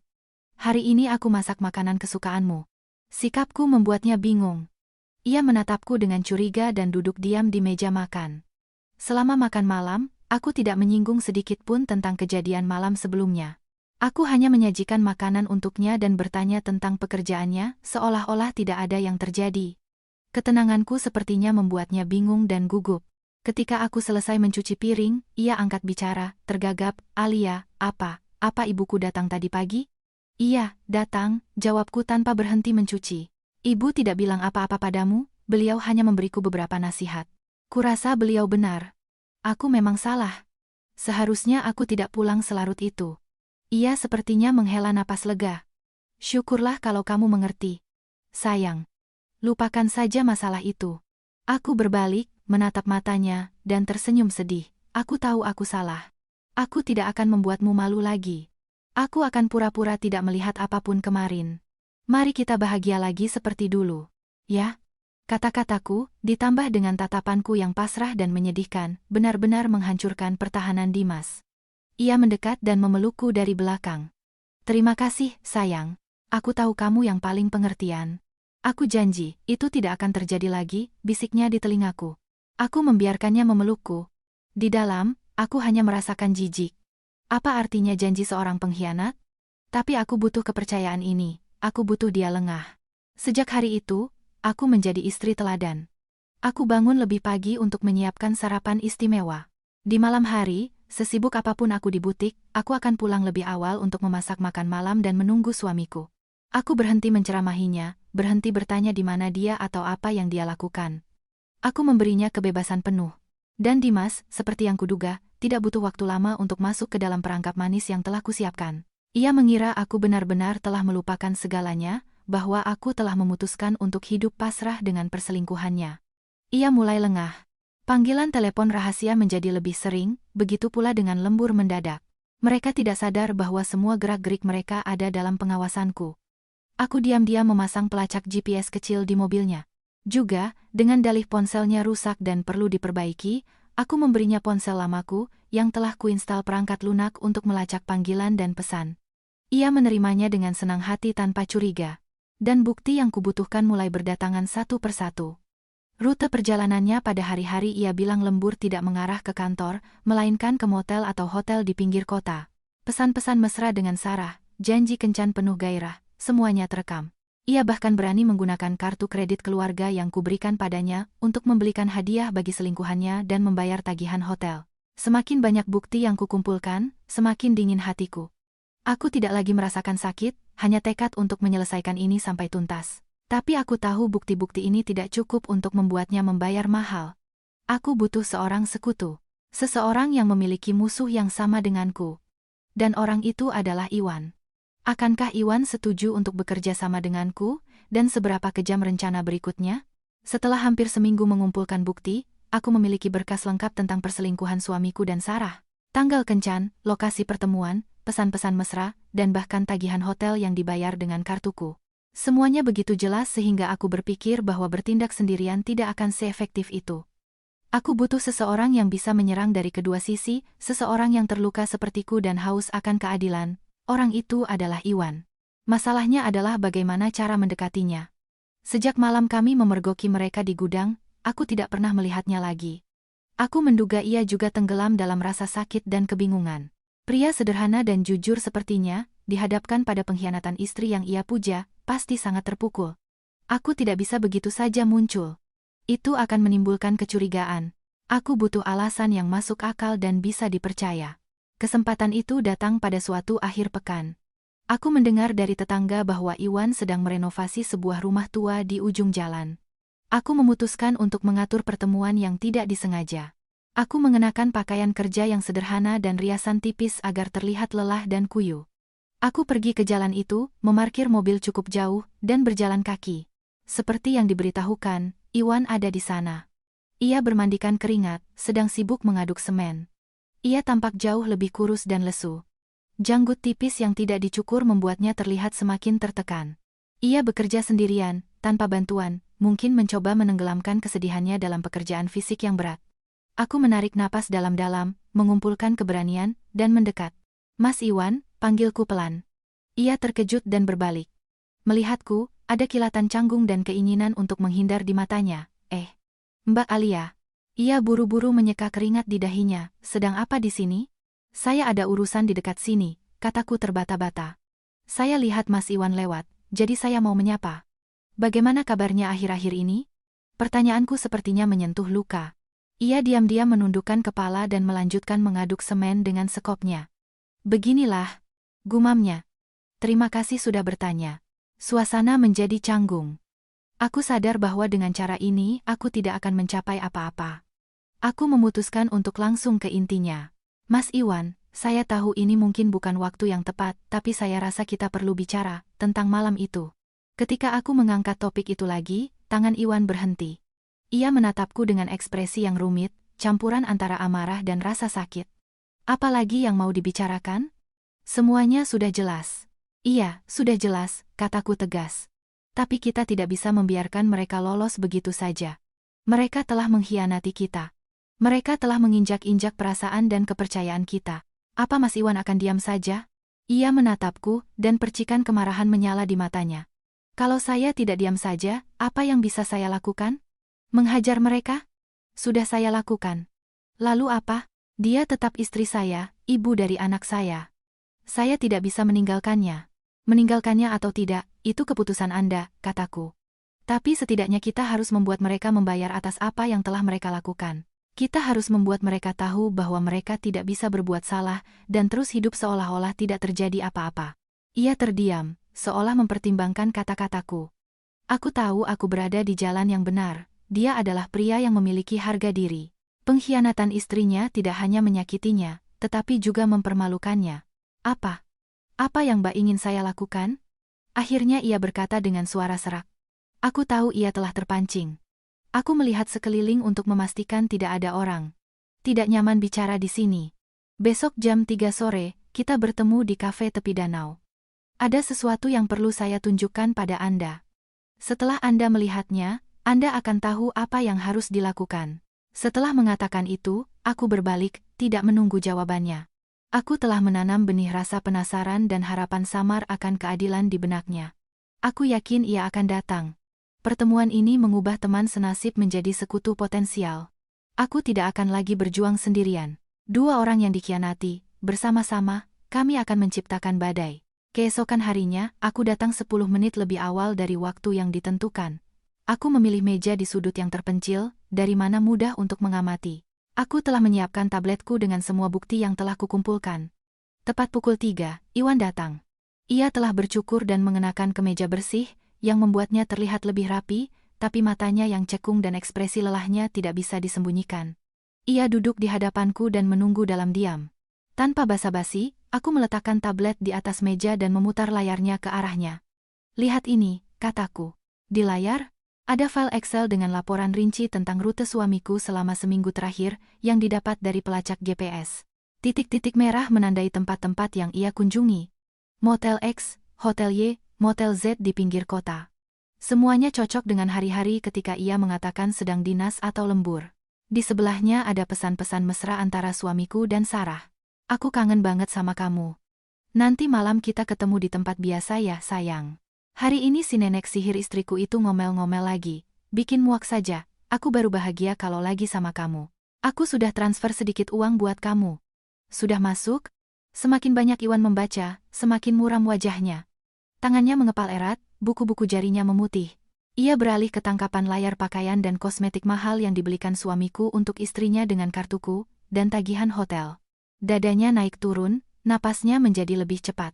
Hari ini aku masak makanan kesukaanmu. Sikapku membuatnya bingung. Ia menatapku dengan curiga dan duduk diam di meja makan. Selama makan malam, aku tidak menyinggung sedikit pun tentang kejadian malam sebelumnya. Aku hanya menyajikan makanan untuknya dan bertanya tentang pekerjaannya, seolah-olah tidak ada yang terjadi. Ketenanganku sepertinya membuatnya bingung dan gugup. Ketika aku selesai mencuci piring, ia angkat bicara, tergagap, "Alia, apa ibuku datang tadi pagi?" "Iya, datang," jawabku tanpa berhenti mencuci. "Ibu tidak bilang apa-apa padamu, beliau hanya memberiku beberapa nasihat." Kurasa beliau benar. Aku memang salah. Seharusnya aku tidak pulang selarut itu. Ia sepertinya menghela napas lega. "Syukurlah kalau kamu mengerti. Sayang. Lupakan saja masalah itu." Aku berbalik, menatap matanya, dan tersenyum sedih. "Aku tahu aku salah. Aku tidak akan membuatmu malu lagi. Aku akan pura-pura tidak melihat apapun kemarin. Mari kita bahagia lagi seperti dulu. Ya?" Kata-kataku, ditambah dengan tatapanku yang pasrah dan menyedihkan, benar-benar menghancurkan pertahanan Dimas. Ia mendekat dan memelukku dari belakang. "Terima kasih, sayang. Aku tahu kamu yang paling pengertian. Aku janji, itu tidak akan terjadi lagi," bisiknya di telingaku. Aku membiarkannya memelukku. Di dalam, aku hanya merasakan jijik. Apa artinya janji seorang pengkhianat? Tapi aku butuh kepercayaan ini, aku butuh dia lengah. Sejak hari itu, aku menjadi istri teladan. Aku bangun lebih pagi untuk menyiapkan sarapan istimewa. Di malam hari, sesibuk apapun aku di butik, aku akan pulang lebih awal untuk memasak makan malam dan menunggu suamiku. Aku berhenti menceramahinya, berhenti bertanya di mana dia atau apa yang dia lakukan. Aku memberinya kebebasan penuh. Dan Dimas, seperti yang kuduga, tidak butuh waktu lama untuk masuk ke dalam perangkap manis yang telah kusiapkan. Ia mengira aku benar-benar telah melupakan segalanya, bahwa aku telah memutuskan untuk hidup pasrah dengan perselingkuhannya. Ia mulai lengah. Panggilan telepon rahasia menjadi lebih sering, begitu pula dengan lembur mendadak. Mereka tidak sadar bahwa semua gerak-gerik mereka ada dalam pengawasanku. Aku diam-diam memasang pelacak GPS kecil di mobilnya. Juga, dengan dalih ponselnya rusak dan perlu diperbaiki, aku memberinya ponsel lamaku, yang telah kuinstal perangkat lunak untuk melacak panggilan dan pesan. Ia menerimanya dengan senang hati tanpa curiga. Dan bukti yang kubutuhkan mulai berdatangan satu persatu. Rute perjalanannya pada hari-hari ia bilang lembur tidak mengarah ke kantor, melainkan ke motel atau hotel di pinggir kota. Pesan-pesan mesra dengan Sarah, janji kencan penuh gairah. Semuanya terekam. Ia bahkan berani menggunakan kartu kredit keluarga yang kuberikan padanya untuk membelikan hadiah bagi selingkuhannya dan membayar tagihan hotel. Semakin banyak bukti yang kukumpulkan, semakin dingin hatiku. Aku tidak lagi merasakan sakit, hanya tekad untuk menyelesaikan ini sampai tuntas. Tapi aku tahu bukti-bukti ini tidak cukup untuk membuatnya membayar mahal. Aku butuh seorang sekutu. Seseorang yang memiliki musuh yang sama denganku. Dan orang itu adalah Iwan. Akankah Iwan setuju untuk bekerja sama denganku, dan seberapa kejam rencana berikutnya? Setelah hampir seminggu mengumpulkan bukti, aku memiliki berkas lengkap tentang perselingkuhan suamiku dan Sarah. Tanggal kencan, lokasi pertemuan, pesan-pesan mesra, dan bahkan tagihan hotel yang dibayar dengan kartuku. Semuanya begitu jelas sehingga aku berpikir bahwa bertindak sendirian tidak akan seefektif itu. Aku butuh seseorang yang bisa menyerang dari kedua sisi, seseorang yang terluka sepertiku dan haus akan keadilan. Orang itu adalah Iwan. Masalahnya adalah bagaimana cara mendekatinya. Sejak malam kami memergoki mereka di gudang, aku tidak pernah melihatnya lagi. Aku menduga ia juga tenggelam dalam rasa sakit dan kebingungan. Pria sederhana dan jujur sepertinya, dihadapkan pada pengkhianatan istri yang ia puja, pasti sangat terpukul. Aku tidak bisa begitu saja muncul. Itu akan menimbulkan kecurigaan. Aku butuh alasan yang masuk akal dan bisa dipercaya. Kesempatan itu datang pada suatu akhir pekan. Aku mendengar dari tetangga bahwa Iwan sedang merenovasi sebuah rumah tua di ujung jalan. Aku memutuskan untuk mengatur pertemuan yang tidak disengaja. Aku mengenakan pakaian kerja yang sederhana dan riasan tipis agar terlihat lelah dan kuyup. Aku pergi ke jalan itu, memarkir mobil cukup jauh, dan berjalan kaki. Seperti yang diberitahukan, Iwan ada di sana. Ia bermandikan keringat, sedang sibuk mengaduk semen. Ia tampak jauh lebih kurus dan lesu. Janggut tipis yang tidak dicukur membuatnya terlihat semakin tertekan. Ia bekerja sendirian, tanpa bantuan, mungkin mencoba menenggelamkan kesedihannya dalam pekerjaan fisik yang berat. Aku menarik napas dalam-dalam, mengumpulkan keberanian, dan mendekat. "Mas Iwan," panggilku pelan. Ia terkejut dan berbalik. Melihatku, ada kilatan canggung dan keinginan untuk menghindar di matanya. Mbak Alia." Ia buru-buru menyeka keringat di dahinya. "Sedang apa di sini?" "Saya ada urusan di dekat sini," kataku terbata-bata. "Saya lihat Mas Iwan lewat, jadi saya mau menyapa." "Bagaimana kabarnya akhir-akhir ini?" Pertanyaanku sepertinya menyentuh luka. Ia diam-diam menundukkan kepala dan melanjutkan mengaduk semen dengan sekopnya. "Beginilah," gumamnya. "Terima kasih sudah bertanya." Suasana menjadi canggung. Aku sadar bahwa dengan cara ini aku tidak akan mencapai apa-apa. Aku memutuskan untuk langsung ke intinya. "Mas Iwan, saya tahu ini mungkin bukan waktu yang tepat, tapi saya rasa kita perlu bicara tentang malam itu." Ketika aku mengangkat topik itu lagi, tangan Iwan berhenti. Ia menatapku dengan ekspresi yang rumit, campuran antara amarah dan rasa sakit. "Apa lagi yang mau dibicarakan?" "Semuanya sudah jelas." "Iya, sudah jelas," kataku tegas. "Tapi kita tidak bisa membiarkan mereka lolos begitu saja. Mereka telah mengkhianati kita. Mereka telah menginjak-injak perasaan dan kepercayaan kita. Apa Mas Iwan akan diam saja?" Ia menatapku, dan percikan kemarahan menyala di matanya. "Kalau saya tidak diam saja, apa yang bisa saya lakukan? Menghajar mereka? Sudah saya lakukan. Lalu apa? Dia tetap istri saya, ibu dari anak saya. Saya tidak bisa meninggalkannya." "Meninggalkannya atau tidak, itu keputusan Anda," kataku. "Tapi setidaknya kita harus membuat mereka membayar atas apa yang telah mereka lakukan. Kita harus membuat mereka tahu bahwa mereka tidak bisa berbuat salah dan terus hidup seolah-olah tidak terjadi apa-apa." Ia terdiam, seolah mempertimbangkan kata-kataku. Aku tahu aku berada di jalan yang benar. Dia adalah pria yang memiliki harga diri. Pengkhianatan istrinya tidak hanya menyakitinya, tetapi juga mempermalukannya. Apa? Apa yang Mbak ingin saya lakukan?" Akhirnya ia berkata dengan suara serak. Aku tahu ia telah terpancing. Aku melihat sekeliling untuk memastikan tidak ada orang. Tidak nyaman bicara di sini. "Besok jam 3 sore, kita bertemu di kafe tepi danau. Ada sesuatu yang perlu saya tunjukkan pada Anda. Setelah Anda melihatnya, Anda akan tahu apa yang harus dilakukan." Setelah mengatakan itu, aku berbalik, tidak menunggu jawabannya. Aku telah menanam benih rasa penasaran dan harapan samar akan keadilan di benaknya. Aku yakin ia akan datang. Pertemuan ini mengubah teman senasib menjadi sekutu potensial. Aku tidak akan lagi berjuang sendirian. Dua orang yang dikhianati, bersama-sama, kami akan menciptakan badai. Keesokan harinya, aku datang 10 menit lebih awal dari waktu yang ditentukan. Aku memilih meja di sudut yang terpencil, dari mana mudah untuk mengamati. Aku telah menyiapkan tabletku dengan semua bukti yang telah kukumpulkan. Tepat pukul 3, Iwan datang. Ia telah bercukur dan mengenakan kemeja bersih, yang membuatnya terlihat lebih rapi, tapi matanya yang cekung dan ekspresi lelahnya tidak bisa disembunyikan. Ia duduk di hadapanku dan menunggu dalam diam. Tanpa basa-basi, aku meletakkan tablet di atas meja dan memutar layarnya ke arahnya. "Lihat ini," kataku. Di layar, ada file Excel dengan laporan rinci tentang rute suamiku selama seminggu terakhir yang didapat dari pelacak GPS. Titik-titik merah menandai tempat-tempat yang ia kunjungi. Motel X, Hotel Y, Motel Z di pinggir kota. Semuanya cocok dengan hari-hari ketika ia mengatakan sedang dinas atau lembur. Di sebelahnya ada pesan-pesan mesra antara suamiku dan Sarah. "Aku kangen banget sama kamu. Nanti malam kita ketemu di tempat biasa ya, sayang. Hari ini si nenek sihir istriku itu ngomel-ngomel lagi. Bikin muak saja, aku baru bahagia kalau lagi sama kamu. Aku sudah transfer sedikit uang buat kamu." "Sudah masuk?" Semakin banyak Iwan membaca, semakin muram wajahnya. Tangannya mengepal erat, buku-buku jarinya memutih. Ia beralih ke tangkapan layar pakaian dan kosmetik mahal yang dibelikan suamiku untuk istrinya dengan kartuku, dan tagihan hotel. Dadanya naik turun, napasnya menjadi lebih cepat.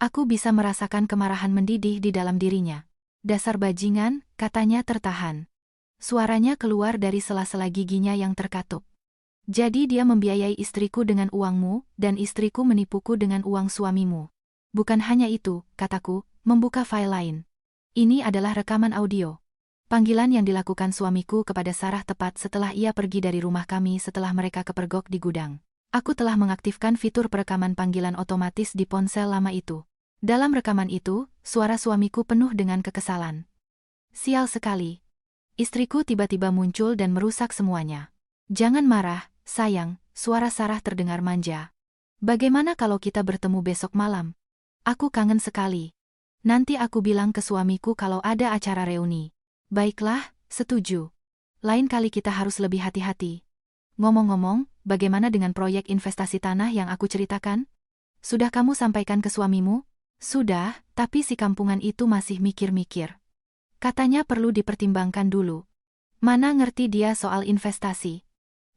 Aku bisa merasakan kemarahan mendidih di dalam dirinya. "Dasar bajingan," katanya tertahan. Suaranya keluar dari sela-sela giginya yang terkatup. "Jadi dia membiayai istriku dengan uangmu, dan istriku menipuku dengan uang suamimu." "Bukan hanya itu," kataku, membuka file lain. Ini adalah rekaman audio. Panggilan yang dilakukan suamiku kepada Sarah tepat setelah ia pergi dari rumah kami setelah mereka kepergok di gudang. Aku telah mengaktifkan fitur perekaman panggilan otomatis di ponsel lama itu. Dalam rekaman itu, suara suamiku penuh dengan kekesalan. Sial sekali. Istriku tiba-tiba muncul dan merusak semuanya. Jangan marah, sayang, suara Sarah terdengar manja. Bagaimana kalau kita bertemu besok malam? Aku kangen sekali. Nanti aku bilang ke suamiku kalau ada acara reuni. Baiklah, setuju. Lain kali kita harus lebih hati-hati. Ngomong-ngomong, bagaimana dengan proyek investasi tanah yang aku ceritakan? Sudah kamu sampaikan ke suamimu? Sudah, tapi si kampungan itu masih mikir-mikir. Katanya perlu dipertimbangkan dulu. Mana ngerti dia soal investasi.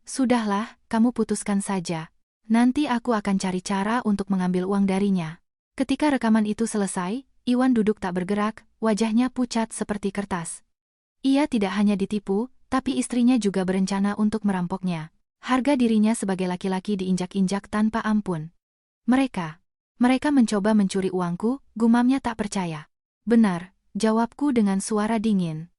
Sudahlah, kamu putuskan saja. Nanti aku akan cari cara untuk mengambil uang darinya. Ketika rekaman itu selesai, Iwan duduk tak bergerak, wajahnya pucat seperti kertas. Ia tidak hanya ditipu, tapi istrinya juga berencana untuk merampoknya. Harga dirinya sebagai laki-laki diinjak-injak tanpa ampun. Mereka mencoba mencuri uangku, gumamnya tak percaya. Benar, jawabku dengan suara dingin.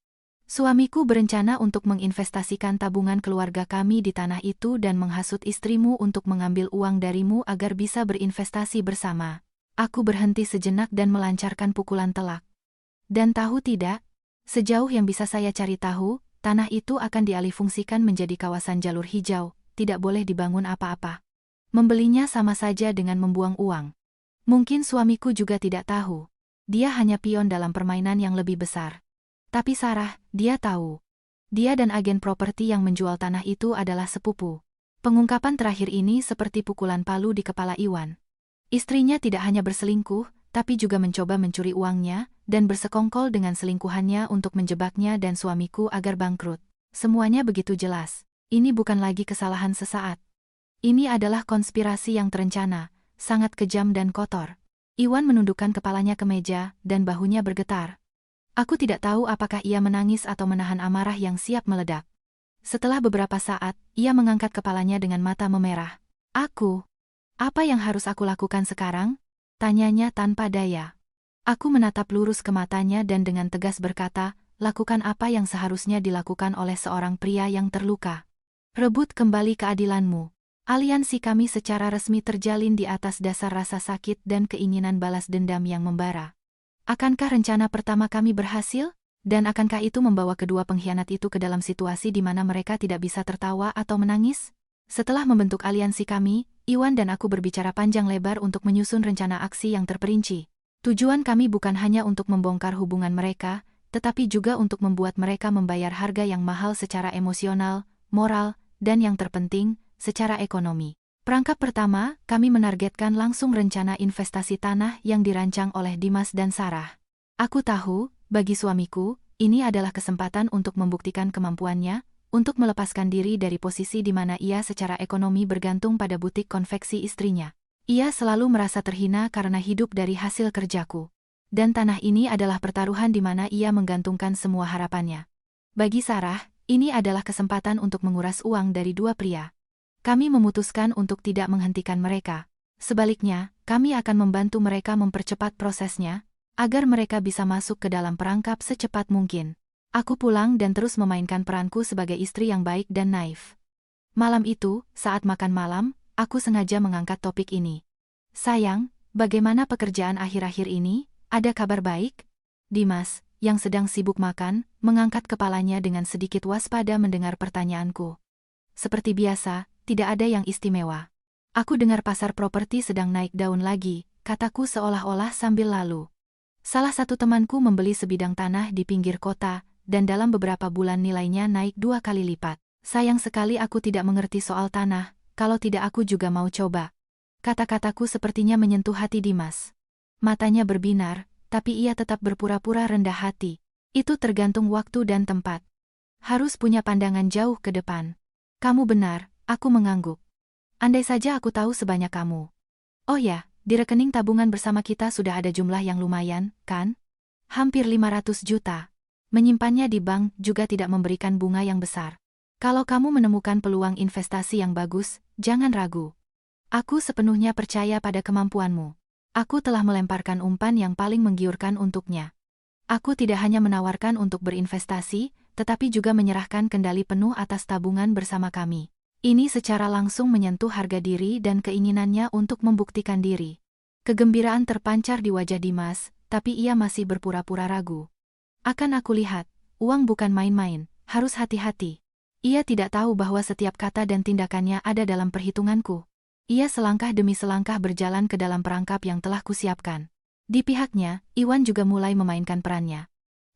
Suamiku berencana untuk menginvestasikan tabungan keluarga kami di tanah itu dan menghasut istrimu untuk mengambil uang darimu agar bisa berinvestasi bersama. Aku berhenti sejenak dan melancarkan pukulan telak. Dan tahu tidak? Sejauh yang bisa saya cari tahu, tanah itu akan dialihfungsikan menjadi kawasan jalur hijau, tidak boleh dibangun apa-apa. Membelinya sama saja dengan membuang uang. Mungkin suamiku juga tidak tahu. Dia hanya pion dalam permainan yang lebih besar. Tapi Sarah, dia tahu. Dia dan agen properti yang menjual tanah itu adalah sepupu. Pengungkapan terakhir ini seperti pukulan palu di kepala Iwan. Istrinya tidak hanya berselingkuh, tapi juga mencoba mencuri uangnya, dan bersekongkol dengan selingkuhannya untuk menjebaknya dan suamiku agar bangkrut. Semuanya begitu jelas. Ini bukan lagi kesalahan sesaat. Ini adalah konspirasi yang terencana, sangat kejam dan kotor. Iwan menundukkan kepalanya ke meja, dan bahunya bergetar. Aku tidak tahu apakah ia menangis atau menahan amarah yang siap meledak. Setelah beberapa saat, ia mengangkat kepalanya dengan mata memerah. Apa yang harus aku lakukan sekarang? Tanyanya tanpa daya. Aku menatap lurus ke matanya dan dengan tegas berkata, lakukan apa yang seharusnya dilakukan oleh seorang pria yang terluka. Rebut kembali keadilanmu. Aliansi kami secara resmi terjalin di atas dasar rasa sakit dan keinginan balas dendam yang membara. Akankah rencana pertama kami berhasil? Dan akankah itu membawa kedua pengkhianat itu ke dalam situasi di mana mereka tidak bisa tertawa atau menangis? Setelah membentuk aliansi kami, Iwan dan aku berbicara panjang lebar untuk menyusun rencana aksi yang terperinci. Tujuan kami bukan hanya untuk membongkar hubungan mereka, tetapi juga untuk membuat mereka membayar harga yang mahal secara emosional, moral, dan yang terpenting, secara ekonomi. Perangkap pertama, kami menargetkan langsung rencana investasi tanah yang dirancang oleh Dimas dan Sarah. Aku tahu, bagi suamiku, ini adalah kesempatan untuk membuktikan kemampuannya, untuk melepaskan diri dari posisi di mana ia secara ekonomi bergantung pada butik konveksi istrinya. Ia selalu merasa terhina karena hidup dari hasil kerjaku. Dan tanah ini adalah pertaruhan di mana ia menggantungkan semua harapannya. Bagi Sarah, ini adalah kesempatan untuk menguras uang dari dua pria. Kami memutuskan untuk tidak menghentikan mereka. Sebaliknya, kami akan membantu mereka mempercepat prosesnya, agar mereka bisa masuk ke dalam perangkap secepat mungkin. Aku pulang dan terus memainkan peranku sebagai istri yang baik dan naif. Malam itu, saat makan malam, aku sengaja mengangkat topik ini. Sayang, bagaimana pekerjaan akhir-akhir ini? Ada kabar baik? Dimas, yang sedang sibuk makan, mengangkat kepalanya dengan sedikit waspada mendengar pertanyaanku. Seperti biasa, tidak ada yang istimewa. Aku dengar pasar properti sedang naik daun lagi, kataku seolah-olah sambil lalu. Salah satu temanku membeli sebidang tanah di pinggir kota, dan dalam beberapa bulan nilainya naik 2 kali lipat. Sayang sekali aku tidak mengerti soal tanah, kalau tidak aku juga mau coba. Kata-kataku sepertinya menyentuh hati Dimas. Matanya berbinar, tapi ia tetap berpura-pura rendah hati. Itu tergantung waktu dan tempat. Harus punya pandangan jauh ke depan. Kamu benar. Aku mengangguk. Andai saja aku tahu sebanyak kamu. Oh ya, di rekening tabungan bersama kita sudah ada jumlah yang lumayan, kan? Hampir 500 juta. Menyimpannya di bank juga tidak memberikan bunga yang besar. Kalau kamu menemukan peluang investasi yang bagus, jangan ragu. Aku sepenuhnya percaya pada kemampuanmu. Aku telah melemparkan umpan yang paling menggiurkan untuknya. Aku tidak hanya menawarkan untuk berinvestasi, tetapi juga menyerahkan kendali penuh atas tabungan bersama kami. Ini secara langsung menyentuh harga diri dan keinginannya untuk membuktikan diri. Kegembiraan terpancar di wajah Dimas, tapi ia masih berpura-pura ragu. Akan aku lihat, uang bukan main-main, harus hati-hati. Ia tidak tahu bahwa setiap kata dan tindakannya ada dalam perhitunganku. Ia selangkah demi selangkah berjalan ke dalam perangkap yang telah kusiapkan. Di pihaknya, Iwan juga mulai memainkan perannya.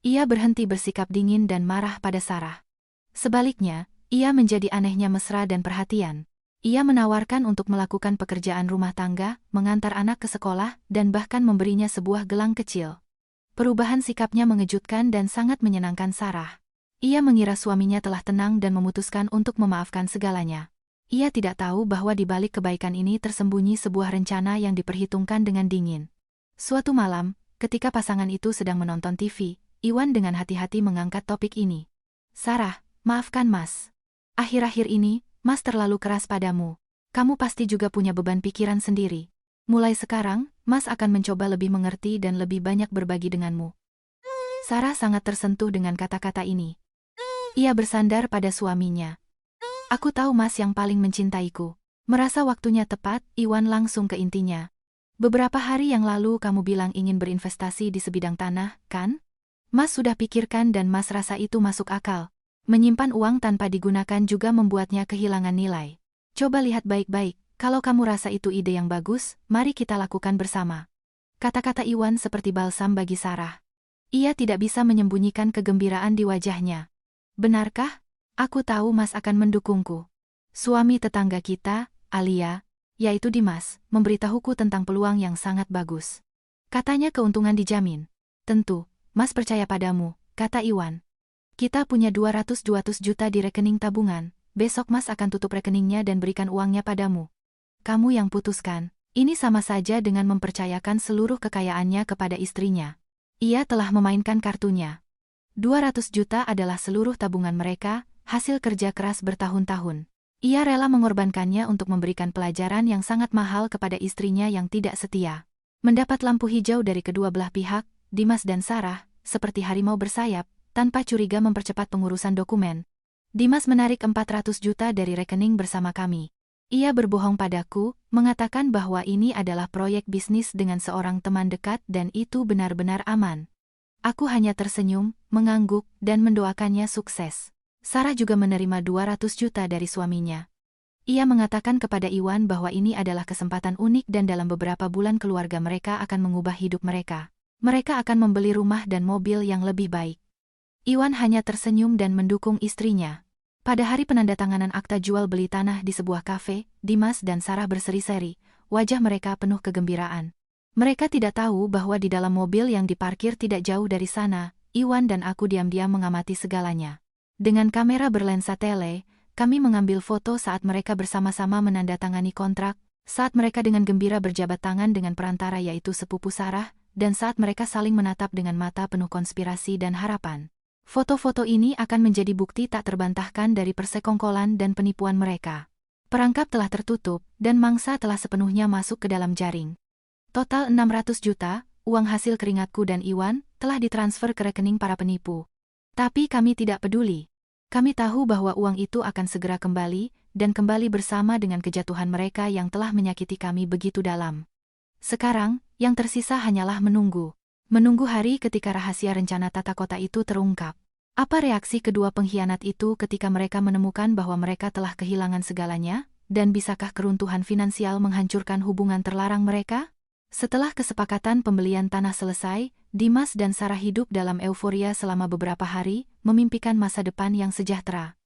Ia berhenti bersikap dingin dan marah pada Sarah. Sebaliknya, ia menjadi anehnya mesra dan perhatian. Ia menawarkan untuk melakukan pekerjaan rumah tangga, mengantar anak ke sekolah, dan bahkan memberinya sebuah gelang kecil. Perubahan sikapnya mengejutkan dan sangat menyenangkan Sarah. Ia mengira suaminya telah tenang dan memutuskan untuk memaafkan segalanya. Ia tidak tahu bahwa di balik kebaikan ini tersembunyi sebuah rencana yang diperhitungkan dengan dingin. Suatu malam, ketika pasangan itu sedang menonton TV, Iwan dengan hati-hati mengangkat topik ini. Sarah, maafkan Mas. Akhir-akhir ini, Mas terlalu keras padamu. Kamu pasti juga punya beban pikiran sendiri. Mulai sekarang, Mas akan mencoba lebih mengerti dan lebih banyak berbagi denganmu. Sarah sangat tersentuh dengan kata-kata ini. Ia bersandar pada suaminya. Aku tahu Mas yang paling mencintaiku. Merasa waktunya tepat, Iwan langsung ke intinya. Beberapa hari yang lalu kamu bilang ingin berinvestasi di sebidang tanah, kan? Mas sudah pikirkan dan Mas rasa itu masuk akal. Menyimpan uang tanpa digunakan juga membuatnya kehilangan nilai. Coba lihat baik-baik. Kalau kamu rasa itu ide yang bagus, mari kita lakukan bersama. Kata-kata Iwan seperti balsam bagi Sarah. Ia tidak bisa menyembunyikan kegembiraan di wajahnya. Benarkah? Aku tahu Mas akan mendukungku. Suami tetangga kita, Alia, yaitu Dimas, memberitahuku tentang peluang yang sangat bagus. Katanya keuntungan dijamin. Tentu, Mas percaya padamu, kata Iwan. Kita punya 200 juta di rekening tabungan. Besok Mas akan tutup rekeningnya dan berikan uangnya padamu. Kamu yang putuskan. Ini sama saja dengan mempercayakan seluruh kekayaannya kepada istrinya. Ia telah memainkan kartunya. 200 juta adalah seluruh tabungan mereka, hasil kerja keras bertahun-tahun. Ia rela mengorbankannya untuk memberikan pelajaran yang sangat mahal kepada istrinya yang tidak setia. Mendapat lampu hijau dari kedua belah pihak, Dimas dan Sarah, seperti harimau bersayap, tanpa curiga mempercepat pengurusan dokumen. Dimas menarik 400 juta dari rekening bersama kami. Ia berbohong padaku, mengatakan bahwa ini adalah proyek bisnis dengan seorang teman dekat dan itu benar-benar aman. Aku hanya tersenyum, mengangguk, dan mendoakannya sukses. Sarah juga menerima 200 juta dari suaminya. Ia mengatakan kepada Iwan bahwa ini adalah kesempatan unik dan dalam beberapa bulan keluarga mereka akan mengubah hidup mereka. Mereka akan membeli rumah dan mobil yang lebih baik. Iwan hanya tersenyum dan mendukung istrinya. Pada hari penandatanganan akta jual beli tanah di sebuah kafe, Dimas dan Sarah berseri-seri, wajah mereka penuh kegembiraan. Mereka tidak tahu bahwa di dalam mobil yang diparkir tidak jauh dari sana, Iwan dan aku diam-diam mengamati segalanya. Dengan kamera berlensa tele, kami mengambil foto saat mereka bersama-sama menandatangani kontrak, saat mereka dengan gembira berjabat tangan dengan perantara yaitu sepupu Sarah, dan saat mereka saling menatap dengan mata penuh konspirasi dan harapan. Foto-foto ini akan menjadi bukti tak terbantahkan dari persekongkolan dan penipuan mereka. Perangkap telah tertutup, dan mangsa telah sepenuhnya masuk ke dalam jaring. Total 600 juta, uang hasil keringatku dan Iwan, telah ditransfer ke rekening para penipu. Tapi kami tidak peduli. Kami tahu bahwa uang itu akan segera kembali, dan kembali bersama dengan kejatuhan mereka yang telah menyakiti kami begitu dalam. Sekarang, yang tersisa hanyalah menunggu. Menunggu hari ketika rahasia rencana tata kota itu terungkap. Apa reaksi kedua pengkhianat itu ketika mereka menemukan bahwa mereka telah kehilangan segalanya, dan bisakah keruntuhan finansial menghancurkan hubungan terlarang mereka? Setelah kesepakatan pembelian tanah selesai, Dimas dan Sarah hidup dalam euforia selama beberapa hari, memimpikan masa depan yang sejahtera.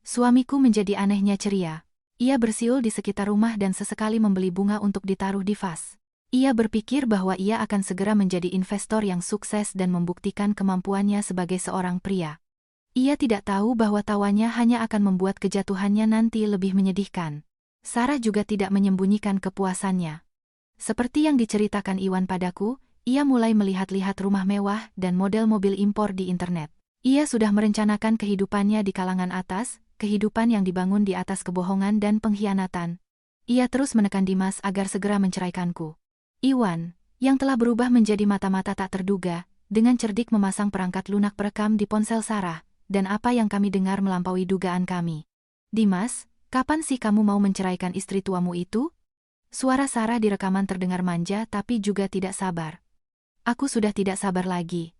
Suamiku menjadi anehnya ceria. Ia bersiul di sekitar rumah dan sesekali membeli bunga untuk ditaruh di vas. Ia berpikir bahwa ia akan segera menjadi investor yang sukses dan membuktikan kemampuannya sebagai seorang pria. Ia tidak tahu bahwa tawanya hanya akan membuat kejatuhannya nanti lebih menyedihkan. Sarah juga tidak menyembunyikan kepuasannya. Seperti yang diceritakan Iwan padaku, ia mulai melihat-lihat rumah mewah dan model mobil impor di internet. Ia sudah merencanakan kehidupannya di kalangan atas, kehidupan yang dibangun di atas kebohongan dan pengkhianatan. Ia terus menekan Dimas agar segera menceraikanku. Iwan, yang telah berubah menjadi mata-mata tak terduga, dengan cerdik memasang perangkat lunak perekam di ponsel Sarah, dan apa yang kami dengar melampaui dugaan kami. Dimas, kapan sih kamu mau menceraikan istri tuamu itu? Suara Sarah di rekaman terdengar manja tapi juga tidak sabar. Aku sudah tidak sabar lagi.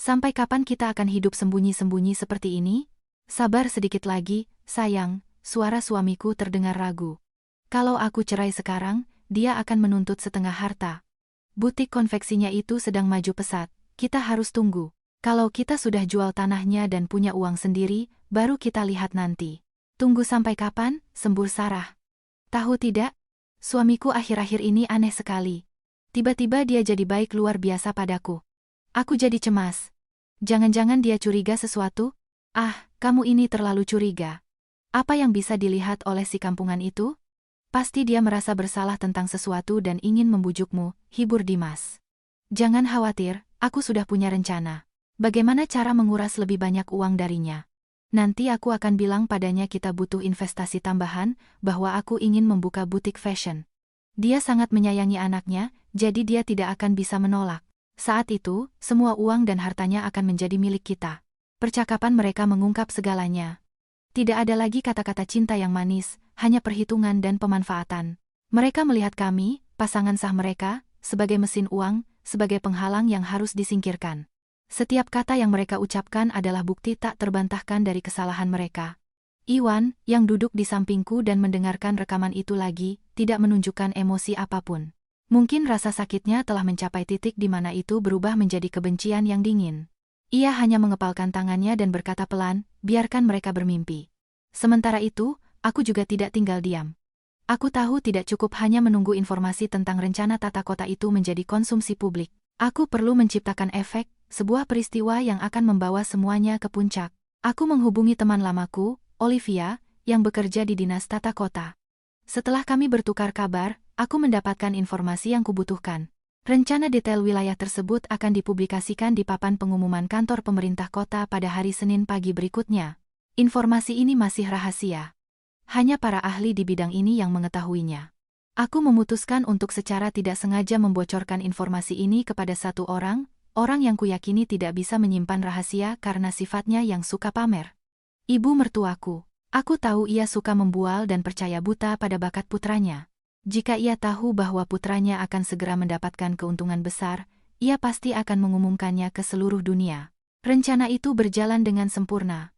Sampai kapan kita akan hidup sembunyi-sembunyi seperti ini? Sabar sedikit lagi, sayang, suara suamiku terdengar ragu. Kalau aku cerai sekarang, dia akan menuntut setengah harta. Butik konveksinya itu sedang maju pesat, kita harus tunggu. Kalau kita sudah jual tanahnya dan punya uang sendiri, baru kita lihat nanti. Tunggu sampai kapan, sembur Sarah. Tahu tidak? Suamiku akhir-akhir ini aneh sekali. Tiba-tiba dia jadi baik luar biasa padaku. Aku jadi cemas. Jangan-jangan dia curiga sesuatu? Ah, kamu ini terlalu curiga. Apa yang bisa dilihat oleh si kampungan itu? Pasti dia merasa bersalah tentang sesuatu dan ingin membujukmu, hibur Dimas. Jangan khawatir, aku sudah punya rencana. Bagaimana cara menguras lebih banyak uang darinya? Nanti aku akan bilang padanya kita butuh investasi tambahan, bahwa aku ingin membuka butik fashion. Dia sangat menyayangi anaknya, jadi dia tidak akan bisa menolak. Saat itu, semua uang dan hartanya akan menjadi milik kita. Percakapan mereka mengungkap segalanya. Tidak ada lagi kata-kata cinta yang manis, hanya perhitungan dan pemanfaatan. Mereka melihat kami, pasangan sah mereka, sebagai mesin uang, sebagai penghalang yang harus disingkirkan. Setiap kata yang mereka ucapkan adalah bukti tak terbantahkan dari kesalahan mereka. Iwan, yang duduk di sampingku dan mendengarkan rekaman itu lagi, tidak menunjukkan emosi apapun. Mungkin rasa sakitnya telah mencapai titik di mana itu berubah menjadi kebencian yang dingin. Ia hanya mengepalkan tangannya dan berkata pelan, biarkan mereka bermimpi. Sementara itu, aku juga tidak tinggal diam. Aku tahu tidak cukup hanya menunggu informasi tentang rencana tata kota itu menjadi konsumsi publik. Aku perlu menciptakan efek, sebuah peristiwa yang akan membawa semuanya ke puncak. Aku menghubungi teman lamaku, Olivia, yang bekerja di Dinas Tata Kota. Setelah kami bertukar kabar, aku mendapatkan informasi yang kubutuhkan. Rencana detail wilayah tersebut akan dipublikasikan di papan pengumuman kantor pemerintah kota pada hari Senin pagi berikutnya. Informasi ini masih rahasia. Hanya para ahli di bidang ini yang mengetahuinya. Aku memutuskan untuk secara tidak sengaja membocorkan informasi ini kepada satu orang yang kuyakini tidak bisa menyimpan rahasia karena sifatnya yang suka pamer. Ibu mertuaku. Aku tahu ia suka membual dan percaya buta pada bakat putranya. Jika ia tahu bahwa putranya akan segera mendapatkan keuntungan besar, ia pasti akan mengumumkannya ke seluruh dunia. Rencana itu berjalan dengan sempurna.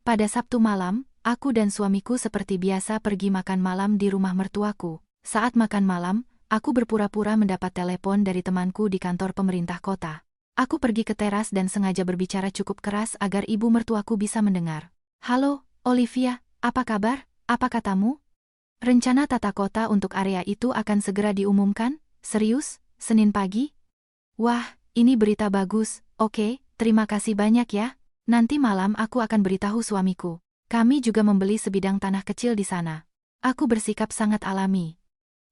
Pada Sabtu malam, aku dan suamiku seperti biasa pergi makan malam di rumah mertuaku. Saat makan malam, aku berpura-pura mendapat telepon dari temanku di kantor pemerintah kota. Aku pergi ke teras dan sengaja berbicara cukup keras agar ibu mertuaku bisa mendengar. Halo, Olivia, apa kabar? Apa katamu? Rencana tata kota untuk area itu akan segera diumumkan? Serius? Senin pagi? Wah, ini berita bagus. Oke, terima kasih banyak ya. Nanti malam aku akan beritahu suamiku. Kami juga membeli sebidang tanah kecil di sana. Aku bersikap sangat alami.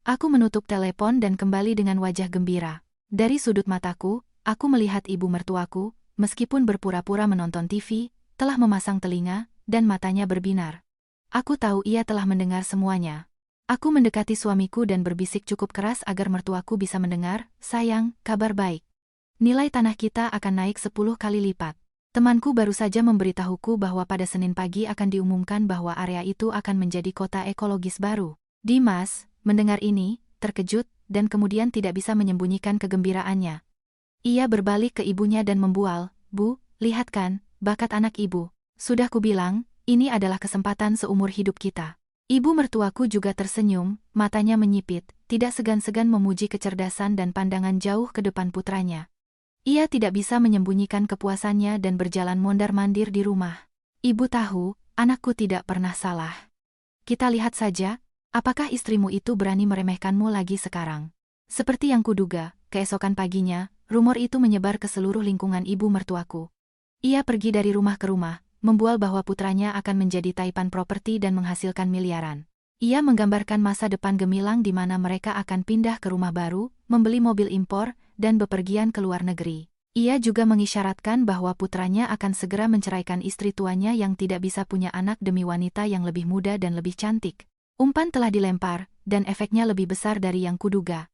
Aku menutup telepon dan kembali dengan wajah gembira. Dari sudut mataku, aku melihat ibu mertuaku, meskipun berpura-pura menonton TV, telah memasang telinga, dan matanya berbinar. Aku tahu ia telah mendengar semuanya. Aku mendekati suamiku dan berbisik cukup keras agar mertuaku bisa mendengar, sayang, kabar baik. Nilai tanah kita akan naik 10 kali lipat. Temanku baru saja memberitahuku bahwa pada Senin pagi akan diumumkan bahwa area itu akan menjadi kota ekologis baru. Dimas, mendengar ini, terkejut, dan kemudian tidak bisa menyembunyikan kegembiraannya. Ia berbalik ke ibunya dan membual, Bu, lihat kan, bakat anak ibu. Sudah kubilang, ini adalah kesempatan seumur hidup kita. Ibu mertuaku juga tersenyum, matanya menyipit, tidak segan-segan memuji kecerdasan dan pandangan jauh ke depan putranya. Ia tidak bisa menyembunyikan kepuasannya dan berjalan mondar-mandir di rumah. Ibu tahu, anakku tidak pernah salah. Kita lihat saja, apakah istrimu itu berani meremehkanmu lagi sekarang. Seperti yang kuduga, keesokan paginya, rumor itu menyebar ke seluruh lingkungan ibu mertuaku. Ia pergi dari rumah ke rumah, membual bahwa putranya akan menjadi taipan properti dan menghasilkan miliaran. Ia menggambarkan masa depan gemilang di mana mereka akan pindah ke rumah baru, membeli mobil impor, dan bepergian ke luar negeri. Ia juga mengisyaratkan bahwa putranya akan segera menceraikan istri tuanya yang tidak bisa punya anak demi wanita yang lebih muda dan lebih cantik. Umpan telah dilempar, dan efeknya lebih besar dari yang kuduga.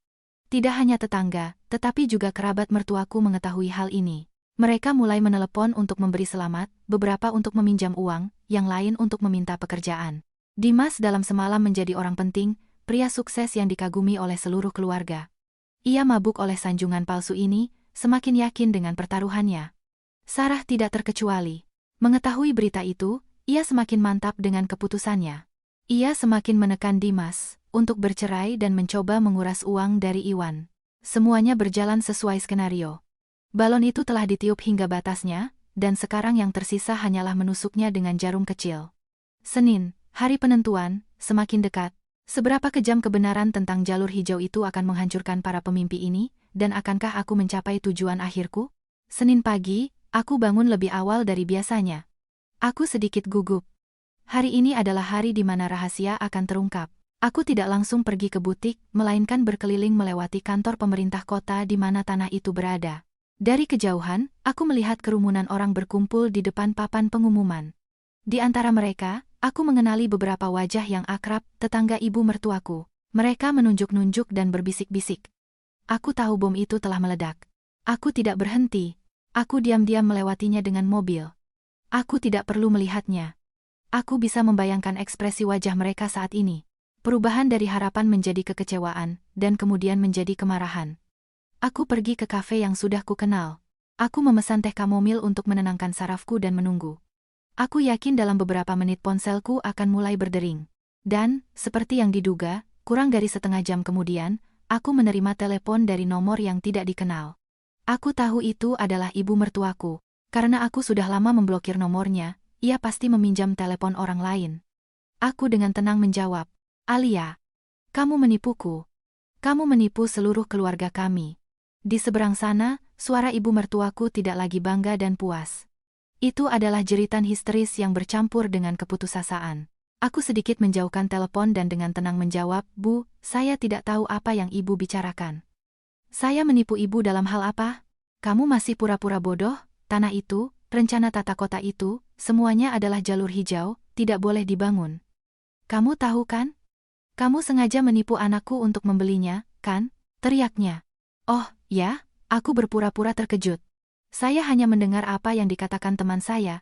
Tidak hanya tetangga, tetapi juga kerabat mertuaku mengetahui hal ini. Mereka mulai menelepon untuk memberi selamat, beberapa untuk meminjam uang, yang lain untuk meminta pekerjaan. Dimas dalam semalam menjadi orang penting, pria sukses yang dikagumi oleh seluruh keluarga. Ia mabuk oleh sanjungan palsu ini, semakin yakin dengan pertaruhannya. Sarah tidak terkecuali. Mengetahui berita itu, ia semakin mantap dengan keputusannya. Ia semakin menekan Dimas untuk bercerai dan mencoba menguras uang dari Iwan. Semuanya berjalan sesuai skenario. Balon itu telah ditiup hingga batasnya, dan sekarang yang tersisa hanyalah menusuknya dengan jarum kecil. Senin, hari penentuan, semakin dekat. Seberapa kejam kebenaran tentang jalur hijau itu akan menghancurkan para pemimpi ini, dan akankah aku mencapai tujuan akhirku? Senin pagi, aku bangun lebih awal dari biasanya. Aku sedikit gugup. Hari ini adalah hari di mana rahasia akan terungkap. Aku tidak langsung pergi ke butik, melainkan berkeliling melewati kantor pemerintah kota di mana tanah itu berada. Dari kejauhan, aku melihat kerumunan orang berkumpul di depan papan pengumuman. Di antara mereka, aku mengenali beberapa wajah yang akrab, tetangga ibu mertuaku. Mereka menunjuk-nunjuk dan berbisik-bisik. Aku tahu bom itu telah meledak. Aku tidak berhenti. Aku diam-diam melewatinya dengan mobil. Aku tidak perlu melihatnya. Aku bisa membayangkan ekspresi wajah mereka saat ini. Perubahan dari harapan menjadi kekecewaan, dan kemudian menjadi kemarahan. Aku pergi ke kafe yang sudah kukenal. Aku memesan teh kamomil untuk menenangkan sarafku dan menunggu. Aku yakin dalam beberapa menit ponselku akan mulai berdering. Dan, seperti yang diduga, kurang dari setengah jam kemudian, aku menerima telepon dari nomor yang tidak dikenal. Aku tahu itu adalah ibu mertuaku. Karena aku sudah lama memblokir nomornya, ia pasti meminjam telepon orang lain. Aku dengan tenang menjawab, "Alia, kamu menipuku. Kamu menipu seluruh keluarga kami." Di seberang sana, suara ibu mertuaku tidak lagi bangga dan puas. Itu adalah jeritan histeris yang bercampur dengan keputusasaan. Aku sedikit menjauhkan telepon dan dengan tenang menjawab, "Bu, saya tidak tahu apa yang ibu bicarakan." "Saya menipu ibu dalam hal apa? Kamu masih pura-pura bodoh? Tanah itu, rencana tata kota itu, semuanya adalah jalur hijau, tidak boleh dibangun. Kamu tahu kan? Kamu sengaja menipu anakku untuk membelinya, kan?" teriaknya. "Oh, ya?" Aku berpura-pura terkejut. Saya hanya mendengar apa yang dikatakan teman saya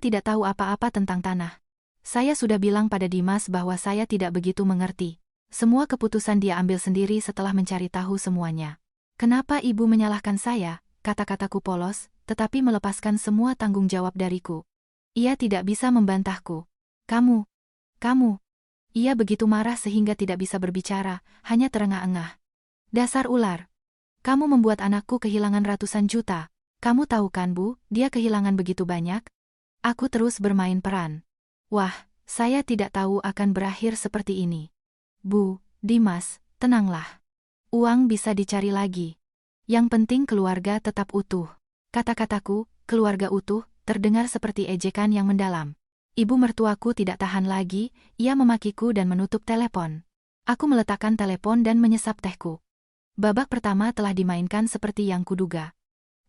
tidak tahu apa-apa tentang tanah. Saya sudah bilang pada Dimas bahwa saya tidak begitu mengerti. Semua keputusan dia ambil sendiri setelah mencari tahu semuanya. "Kenapa ibu menyalahkan saya?" Kata-kataku polos, tetapi melepaskan semua tanggung jawab dariku. Ia tidak bisa membantahku. Kamu. Ia begitu marah sehingga tidak bisa berbicara, hanya terengah-engah. "Dasar ular. Kamu membuat anakku kehilangan ratusan juta. Kamu tahu kan, Bu, dia kehilangan begitu banyak?" Aku terus bermain peran. "Wah, saya tidak tahu akan berakhir seperti ini." "Bu, Dimas, tenanglah. Uang bisa dicari lagi. Yang penting keluarga tetap utuh." Kata-kataku, "keluarga utuh," terdengar seperti ejekan yang mendalam. Ibu mertuaku tidak tahan lagi, ia memakiku dan menutup telepon. Aku meletakkan telepon dan menyesap tehku. Babak pertama telah dimainkan seperti yang kuduga.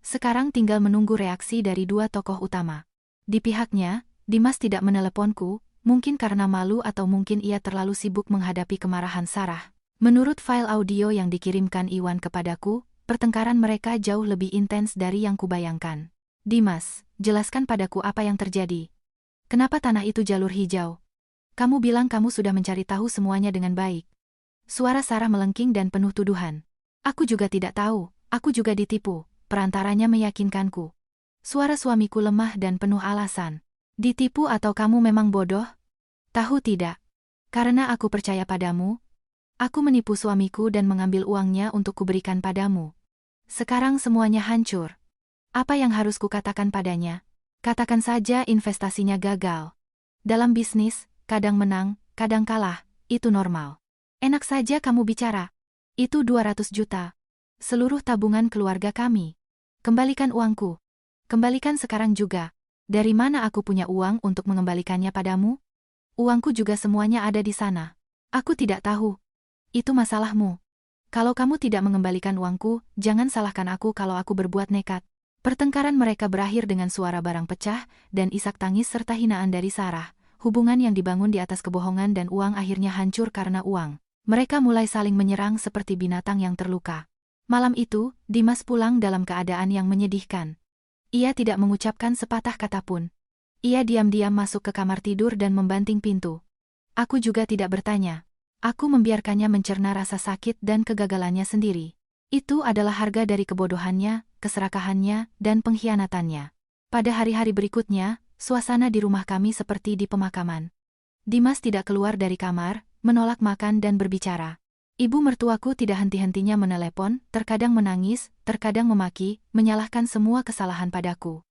Sekarang tinggal menunggu reaksi dari dua tokoh utama. Di pihaknya, Dimas tidak meneleponku, mungkin karena malu atau mungkin ia terlalu sibuk menghadapi kemarahan Sarah. Menurut file audio yang dikirimkan Iwan kepadaku, pertengkaran mereka jauh lebih intens dari yang kubayangkan. "Dimas, jelaskan padaku apa yang terjadi. Kenapa tanah itu jalur hijau? Kamu bilang kamu sudah mencari tahu semuanya dengan baik." Suara Sarah melengking dan penuh tuduhan. "Aku juga tidak tahu, aku juga ditipu," perantaranya meyakinkanku. Suara suamiku lemah dan penuh alasan. "Ditipu atau kamu memang bodoh?" "Tahu tidak. Karena aku percaya padamu. Aku menipu suamiku dan mengambil uangnya untuk kuberikan padamu. Sekarang semuanya hancur. Apa yang harus kukatakan padanya? Katakan saja investasinya gagal. Dalam bisnis, kadang menang, kadang kalah, itu normal. Enak saja kamu bicara. Itu 200 juta. Seluruh tabungan keluarga kami. Kembalikan uangku. Kembalikan sekarang juga. Dari mana aku punya uang untuk mengembalikannya padamu? Uangku juga semuanya ada di sana. Aku tidak tahu. Itu masalahmu. Kalau kamu tidak mengembalikan uangku, jangan salahkan aku kalau aku berbuat nekat." Pertengkaran mereka berakhir dengan suara barang pecah, dan isak tangis serta hinaan dari Sarah. Hubungan yang dibangun di atas kebohongan dan uang akhirnya hancur karena uang. Mereka mulai saling menyerang seperti binatang yang terluka. Malam itu, Dimas pulang dalam keadaan yang menyedihkan. Ia tidak mengucapkan sepatah kata pun. Ia diam-diam masuk ke kamar tidur dan membanting pintu. Aku juga tidak bertanya. Aku membiarkannya mencerna rasa sakit dan kegagalannya sendiri. Itu adalah harga dari kebodohannya, keserakahannya, dan pengkhianatannya. Pada hari-hari berikutnya, suasana di rumah kami seperti di pemakaman. Dimas tidak keluar dari kamar, menolak makan dan berbicara. Ibu mertuaku tidak henti-hentinya menelepon, terkadang menangis, terkadang memaki, menyalahkan semua kesalahan padaku.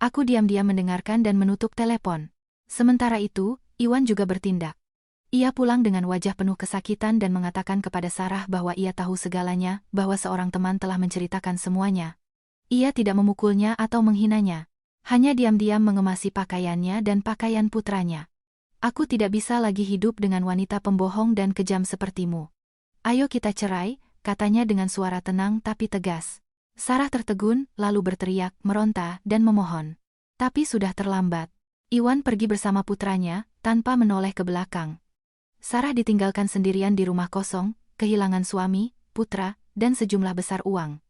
Aku diam-diam mendengarkan dan menutup telepon. Sementara itu, Iwan juga bertindak. Ia pulang dengan wajah penuh kesakitan dan mengatakan kepada Sarah bahwa ia tahu segalanya, bahwa seorang teman telah menceritakan semuanya. Ia tidak memukulnya atau menghinanya. Hanya diam-diam mengemasi pakaiannya dan pakaian putranya. Aku tidak bisa lagi hidup dengan wanita pembohong dan kejam sepertimu. Ayo kita cerai, katanya dengan suara tenang tapi tegas. Sarah tertegun, lalu berteriak, meronta, dan memohon. Tapi sudah terlambat. Iwan pergi bersama putranya, tanpa menoleh ke belakang. Sarah ditinggalkan sendirian di rumah kosong, kehilangan suami, putra, dan sejumlah besar uang.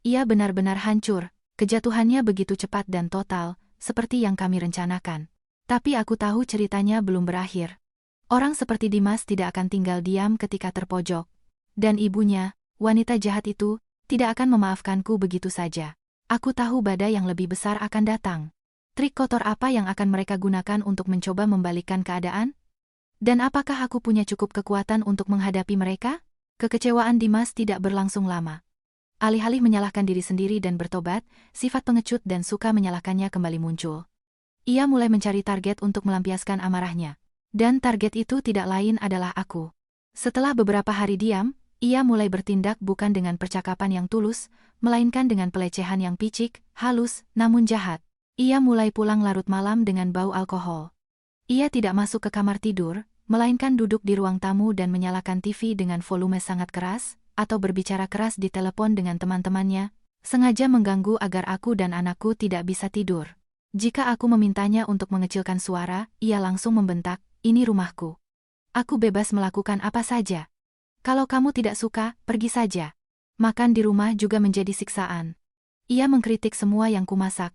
Ia benar-benar hancur, kejatuhannya begitu cepat dan total, seperti yang kami rencanakan. Tapi aku tahu ceritanya belum berakhir. Orang seperti Dimas tidak akan tinggal diam ketika terpojok. Dan ibunya, wanita jahat itu, tidak akan memaafkanku begitu saja. Aku tahu badai yang lebih besar akan datang. Trik kotor apa yang akan mereka gunakan untuk mencoba membalikkan keadaan? Dan apakah aku punya cukup kekuatan untuk menghadapi mereka? Kekecewaan Dimas tidak berlangsung lama. Alih-alih menyalahkan diri sendiri dan bertobat, sifat pengecut dan suka menyalahkannya kembali muncul. Ia mulai mencari target untuk melampiaskan amarahnya. Dan target itu tidak lain adalah aku. Setelah beberapa hari diam, ia mulai bertindak bukan dengan percakapan yang tulus, melainkan dengan pelecehan yang picik, halus, namun jahat. Ia mulai pulang larut malam dengan bau alkohol. Ia tidak masuk ke kamar tidur, melainkan duduk di ruang tamu dan menyalakan TV dengan volume sangat keras, atau berbicara keras di telepon dengan teman-temannya, sengaja mengganggu agar aku dan anakku tidak bisa tidur. Jika aku memintanya untuk mengecilkan suara, ia langsung membentak, "Ini rumahku. Aku bebas melakukan apa saja. Kalau kamu tidak suka, pergi saja." Makan di rumah juga menjadi siksaan. Ia mengkritik semua yang kumasak.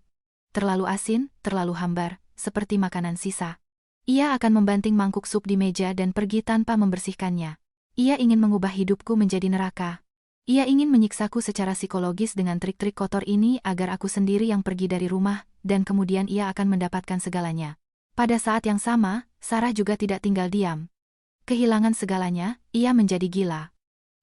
Terlalu asin, terlalu hambar, seperti makanan sisa. Ia akan membanting mangkuk sup di meja dan pergi tanpa membersihkannya. Ia ingin mengubah hidupku menjadi neraka. Ia ingin menyiksaku secara psikologis dengan trik-trik kotor ini agar aku sendiri yang pergi dari rumah, dan kemudian ia akan mendapatkan segalanya. Pada saat yang sama, Sarah juga tidak tinggal diam. Kehilangan segalanya, ia menjadi gila.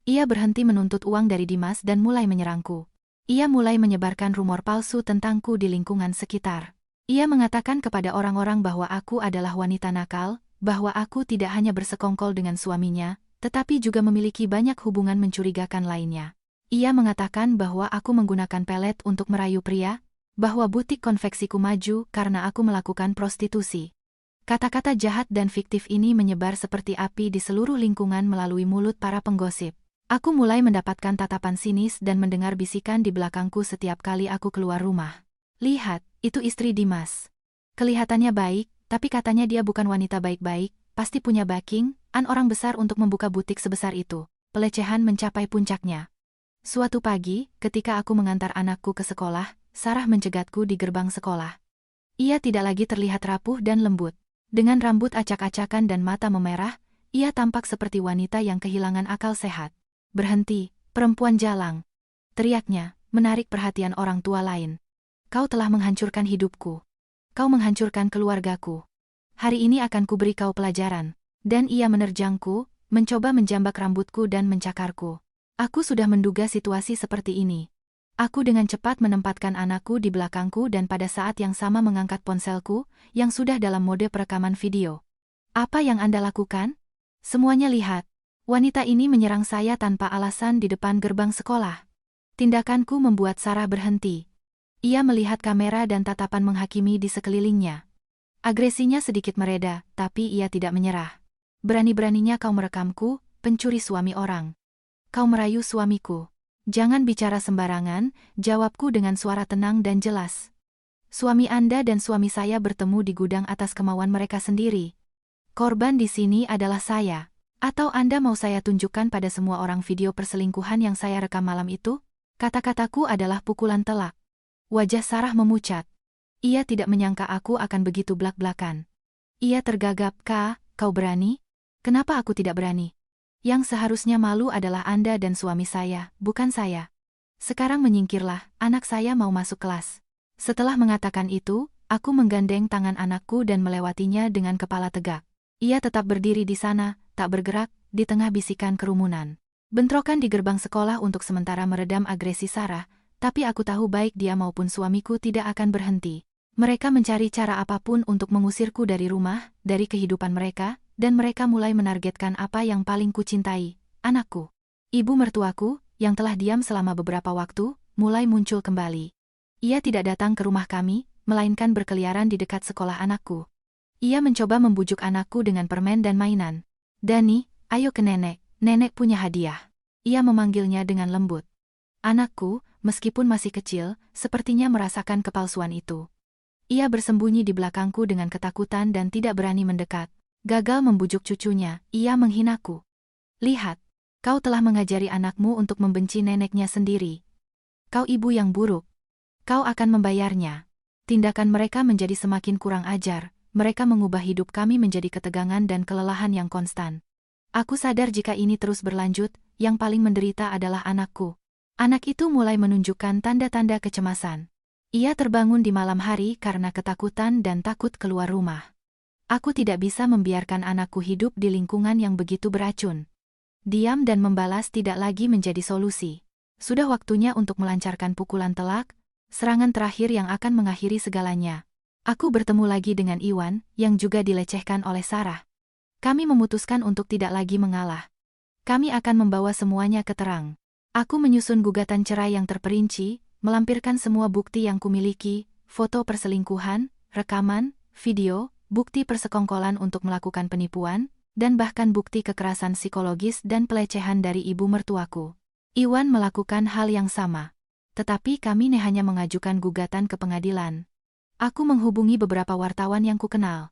Ia berhenti menuntut uang dari Dimas dan mulai menyerangku. Ia mulai menyebarkan rumor palsu tentangku di lingkungan sekitar. Ia mengatakan kepada orang-orang bahwa aku adalah wanita nakal, bahwa aku tidak hanya bersekongkol dengan suaminya, tetapi juga memiliki banyak hubungan mencurigakan lainnya. Ia mengatakan bahwa aku menggunakan pelet untuk merayu pria, bahwa butik konveksiku maju karena aku melakukan prostitusi. Kata-kata jahat dan fiktif ini menyebar seperti api di seluruh lingkungan melalui mulut para penggosip. Aku mulai mendapatkan tatapan sinis dan mendengar bisikan di belakangku setiap kali aku keluar rumah. "Lihat, itu istri Dimas. Kelihatannya baik, tapi katanya dia bukan wanita baik-baik, pasti punya backing, orang besar untuk membuka butik sebesar itu." Pelecehan mencapai puncaknya. Suatu pagi, ketika aku mengantar anakku ke sekolah, Sarah mencegatku di gerbang sekolah. Ia tidak lagi terlihat rapuh dan lembut. Dengan rambut acak-acakan dan mata memerah, ia tampak seperti wanita yang kehilangan akal sehat. "Berhenti, perempuan jalang!" teriaknya, menarik perhatian orang tua lain. "Kau telah menghancurkan hidupku. Kau menghancurkan keluargaku. Hari ini akan kuberi kau pelajaran." Dan ia menerjangku, mencoba menjambak rambutku dan mencakarku. Aku sudah menduga situasi seperti ini. Aku dengan cepat menempatkan anakku di belakangku dan pada saat yang sama mengangkat ponselku, yang sudah dalam mode perekaman video. "Apa yang Anda lakukan? Semuanya lihat. Wanita ini menyerang saya tanpa alasan di depan gerbang sekolah." Tindakanku membuat Sarah berhenti. Ia melihat kamera dan tatapan menghakimi di sekelilingnya. Agresinya sedikit mereda, tapi ia tidak menyerah. "Berani-beraninya kau merekamku, pencuri suami orang. Kau merayu suamiku. Jangan bicara sembarangan," jawabku dengan suara tenang dan jelas. "Suami Anda dan suami saya bertemu di gudang atas kemauan mereka sendiri. Korban di sini adalah saya. Atau Anda mau saya tunjukkan pada semua orang video perselingkuhan yang saya rekam malam itu?" Kata-kataku adalah pukulan telak. Wajah Sarah memucat. Ia tidak menyangka aku akan begitu blak-blakan. Ia tergagap, Kau berani? Kenapa aku tidak berani? Yang seharusnya malu adalah Anda dan suami saya, bukan saya. Sekarang menyingkirlah, anak saya mau masuk kelas." Setelah mengatakan itu, aku menggandeng tangan anakku dan melewatinya dengan kepala tegak. Ia tetap berdiri di sana, tak bergerak, di tengah bisikan kerumunan. Bentrokan di gerbang sekolah untuk sementara meredam agresi Sarah, tapi aku tahu baik dia maupun suamiku tidak akan berhenti. Mereka mencari cara apapun untuk mengusirku dari rumah, dari kehidupan mereka, dan mereka mulai menargetkan apa yang paling kucintai, anakku. Ibu mertuaku, yang telah diam selama beberapa waktu, mulai muncul kembali. Ia tidak datang ke rumah kami, melainkan berkeliaran di dekat sekolah anakku. Ia mencoba membujuk anakku dengan permen dan mainan. Dani, ayo ke nenek, nenek punya hadiah. Ia memanggilnya dengan lembut. Anakku, meskipun masih kecil, sepertinya merasakan kepalsuan itu. Ia bersembunyi di belakangku dengan ketakutan dan tidak berani mendekat. Gagal membujuk cucunya, ia menghinaku. Lihat, kau telah mengajari anakmu untuk membenci neneknya sendiri. Kau ibu yang buruk. Kau akan membayarnya. Tindakan mereka menjadi semakin kurang ajar, mereka mengubah hidup kami menjadi ketegangan dan kelelahan yang konstan. Aku sadar jika ini terus berlanjut, yang paling menderita adalah anakku. Anak itu mulai menunjukkan tanda-tanda kecemasan. Ia terbangun di malam hari karena ketakutan dan takut keluar rumah. Aku tidak bisa membiarkan anakku hidup di lingkungan yang begitu beracun. Diam dan membalas tidak lagi menjadi solusi. Sudah waktunya untuk melancarkan pukulan telak, serangan terakhir yang akan mengakhiri segalanya. Aku bertemu lagi dengan Iwan, yang juga dilecehkan oleh Sarah. Kami memutuskan untuk tidak lagi mengalah. Kami akan membawa semuanya ke terang. Aku menyusun gugatan cerai yang terperinci, melampirkan semua bukti yang kumiliki, foto perselingkuhan, rekaman, video, bukti persekongkolan untuk melakukan penipuan, dan bahkan bukti kekerasan psikologis dan pelecehan dari ibu mertuaku. Iwan melakukan hal yang sama. Tetapi kami hanya mengajukan gugatan ke pengadilan. Aku menghubungi beberapa wartawan yang kukenal.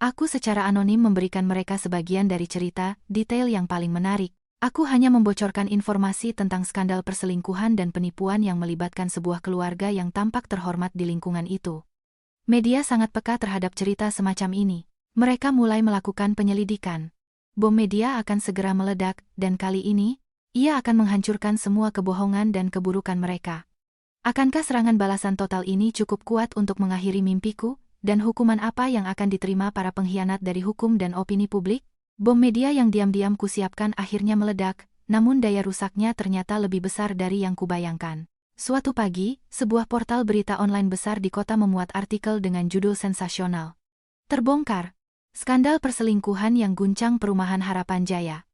Aku secara anonim memberikan mereka sebagian dari cerita, detail yang paling menarik. Aku hanya membocorkan informasi tentang skandal perselingkuhan dan penipuan yang melibatkan sebuah keluarga yang tampak terhormat di lingkungan itu. Media sangat peka terhadap cerita semacam ini. Mereka mulai melakukan penyelidikan. Bom media akan segera meledak, dan kali ini, ia akan menghancurkan semua kebohongan dan keburukan mereka. Akankah serangan balasan total ini cukup kuat untuk mengakhiri mimpiku, dan hukuman apa yang akan diterima para pengkhianat dari hukum dan opini publik? Bom media yang diam-diam kusiapkan akhirnya meledak, namun daya rusaknya ternyata lebih besar dari yang kubayangkan. Suatu pagi, sebuah portal berita online besar di kota memuat artikel dengan judul sensasional. Terbongkar. Skandal perselingkuhan yang guncang perumahan Harapan Jaya.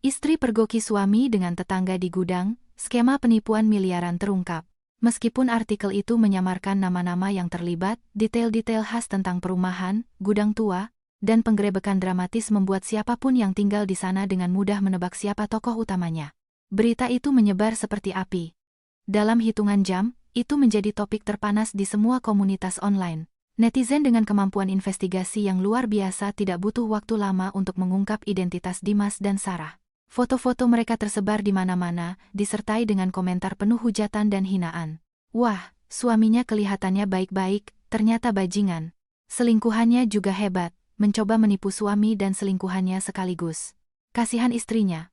Istri pergoki suami dengan tetangga di gudang, skema penipuan miliaran terungkap. Meskipun artikel itu menyamarkan nama-nama yang terlibat, detail-detail khas tentang perumahan, gudang tua, dan penggerebekan dramatis membuat siapapun yang tinggal di sana dengan mudah menebak siapa tokoh utamanya. Berita itu menyebar seperti api. Dalam hitungan jam, itu menjadi topik terpanas di semua komunitas online. Netizen dengan kemampuan investigasi yang luar biasa tidak butuh waktu lama untuk mengungkap identitas Dimas dan Sarah. Foto-foto mereka tersebar di mana-mana, disertai dengan komentar penuh hujatan dan hinaan. Wah, suaminya kelihatannya baik-baik, ternyata bajingan. Selingkuhannya juga hebat, mencoba menipu suami dan selingkuhannya sekaligus. Kasihan istrinya.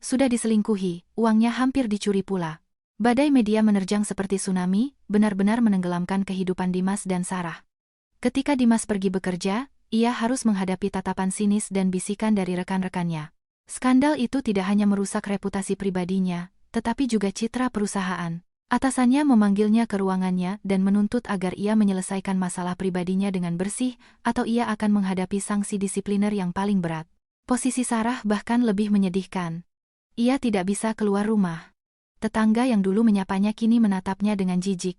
Sudah diselingkuhi, uangnya hampir dicuri pula. Badai media menerjang seperti tsunami, benar-benar menenggelamkan kehidupan Dimas dan Sarah. Ketika Dimas pergi bekerja, ia harus menghadapi tatapan sinis dan bisikan dari rekan-rekannya. Skandal itu tidak hanya merusak reputasi pribadinya, tetapi juga citra perusahaan. Atasannya memanggilnya ke ruangannya dan menuntut agar ia menyelesaikan masalah pribadinya dengan bersih, atau ia akan menghadapi sanksi disipliner yang paling berat. Posisi Sarah bahkan lebih menyedihkan. Ia tidak bisa keluar rumah. Tetangga yang dulu menyapanya kini menatapnya dengan jijik.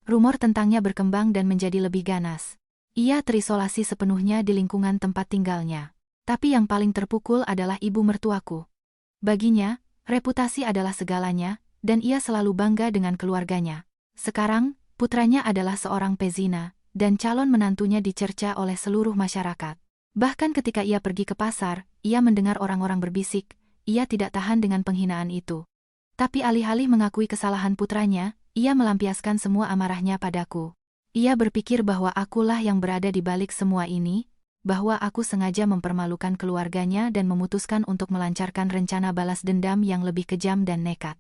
Rumor tentangnya berkembang dan menjadi lebih ganas. Ia terisolasi sepenuhnya di lingkungan tempat tinggalnya. Tapi yang paling terpukul adalah ibu mertuaku. Baginya, reputasi adalah segalanya, dan ia selalu bangga dengan keluarganya. Sekarang, putranya adalah seorang pezina, dan calon menantunya dicerca oleh seluruh masyarakat. Bahkan ketika ia pergi ke pasar, ia mendengar orang-orang berbisik, ia tidak tahan dengan penghinaan itu. Tapi alih-alih mengakui kesalahan putranya, ia melampiaskan semua amarahnya padaku. Ia berpikir bahwa akulah yang berada di balik semua ini, bahwa aku sengaja mempermalukan keluarganya dan memutuskan untuk melancarkan rencana balas dendam yang lebih kejam dan nekat.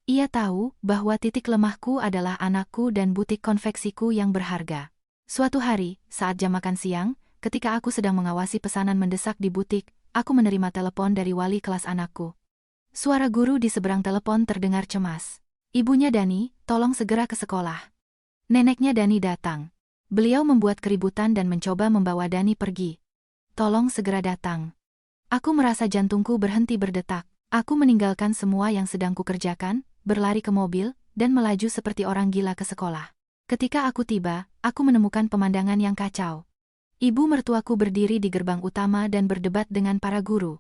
Ia tahu bahwa titik lemahku adalah anakku dan butik konveksiku yang berharga. Suatu hari, saat jam makan siang, ketika aku sedang mengawasi pesanan mendesak di butik, aku menerima telepon dari wali kelas anakku. Suara guru di seberang telepon terdengar cemas. Ibunya Dani, tolong segera ke sekolah. Neneknya Dani datang. Beliau membuat keributan dan mencoba membawa Dani pergi. Tolong segera datang. Aku merasa jantungku berhenti berdetak. Aku meninggalkan semua yang sedang kukerjakan, berlari ke mobil, dan melaju seperti orang gila ke sekolah. Ketika aku tiba, aku menemukan pemandangan yang kacau. Ibu mertuaku berdiri di gerbang utama dan berdebat dengan para guru.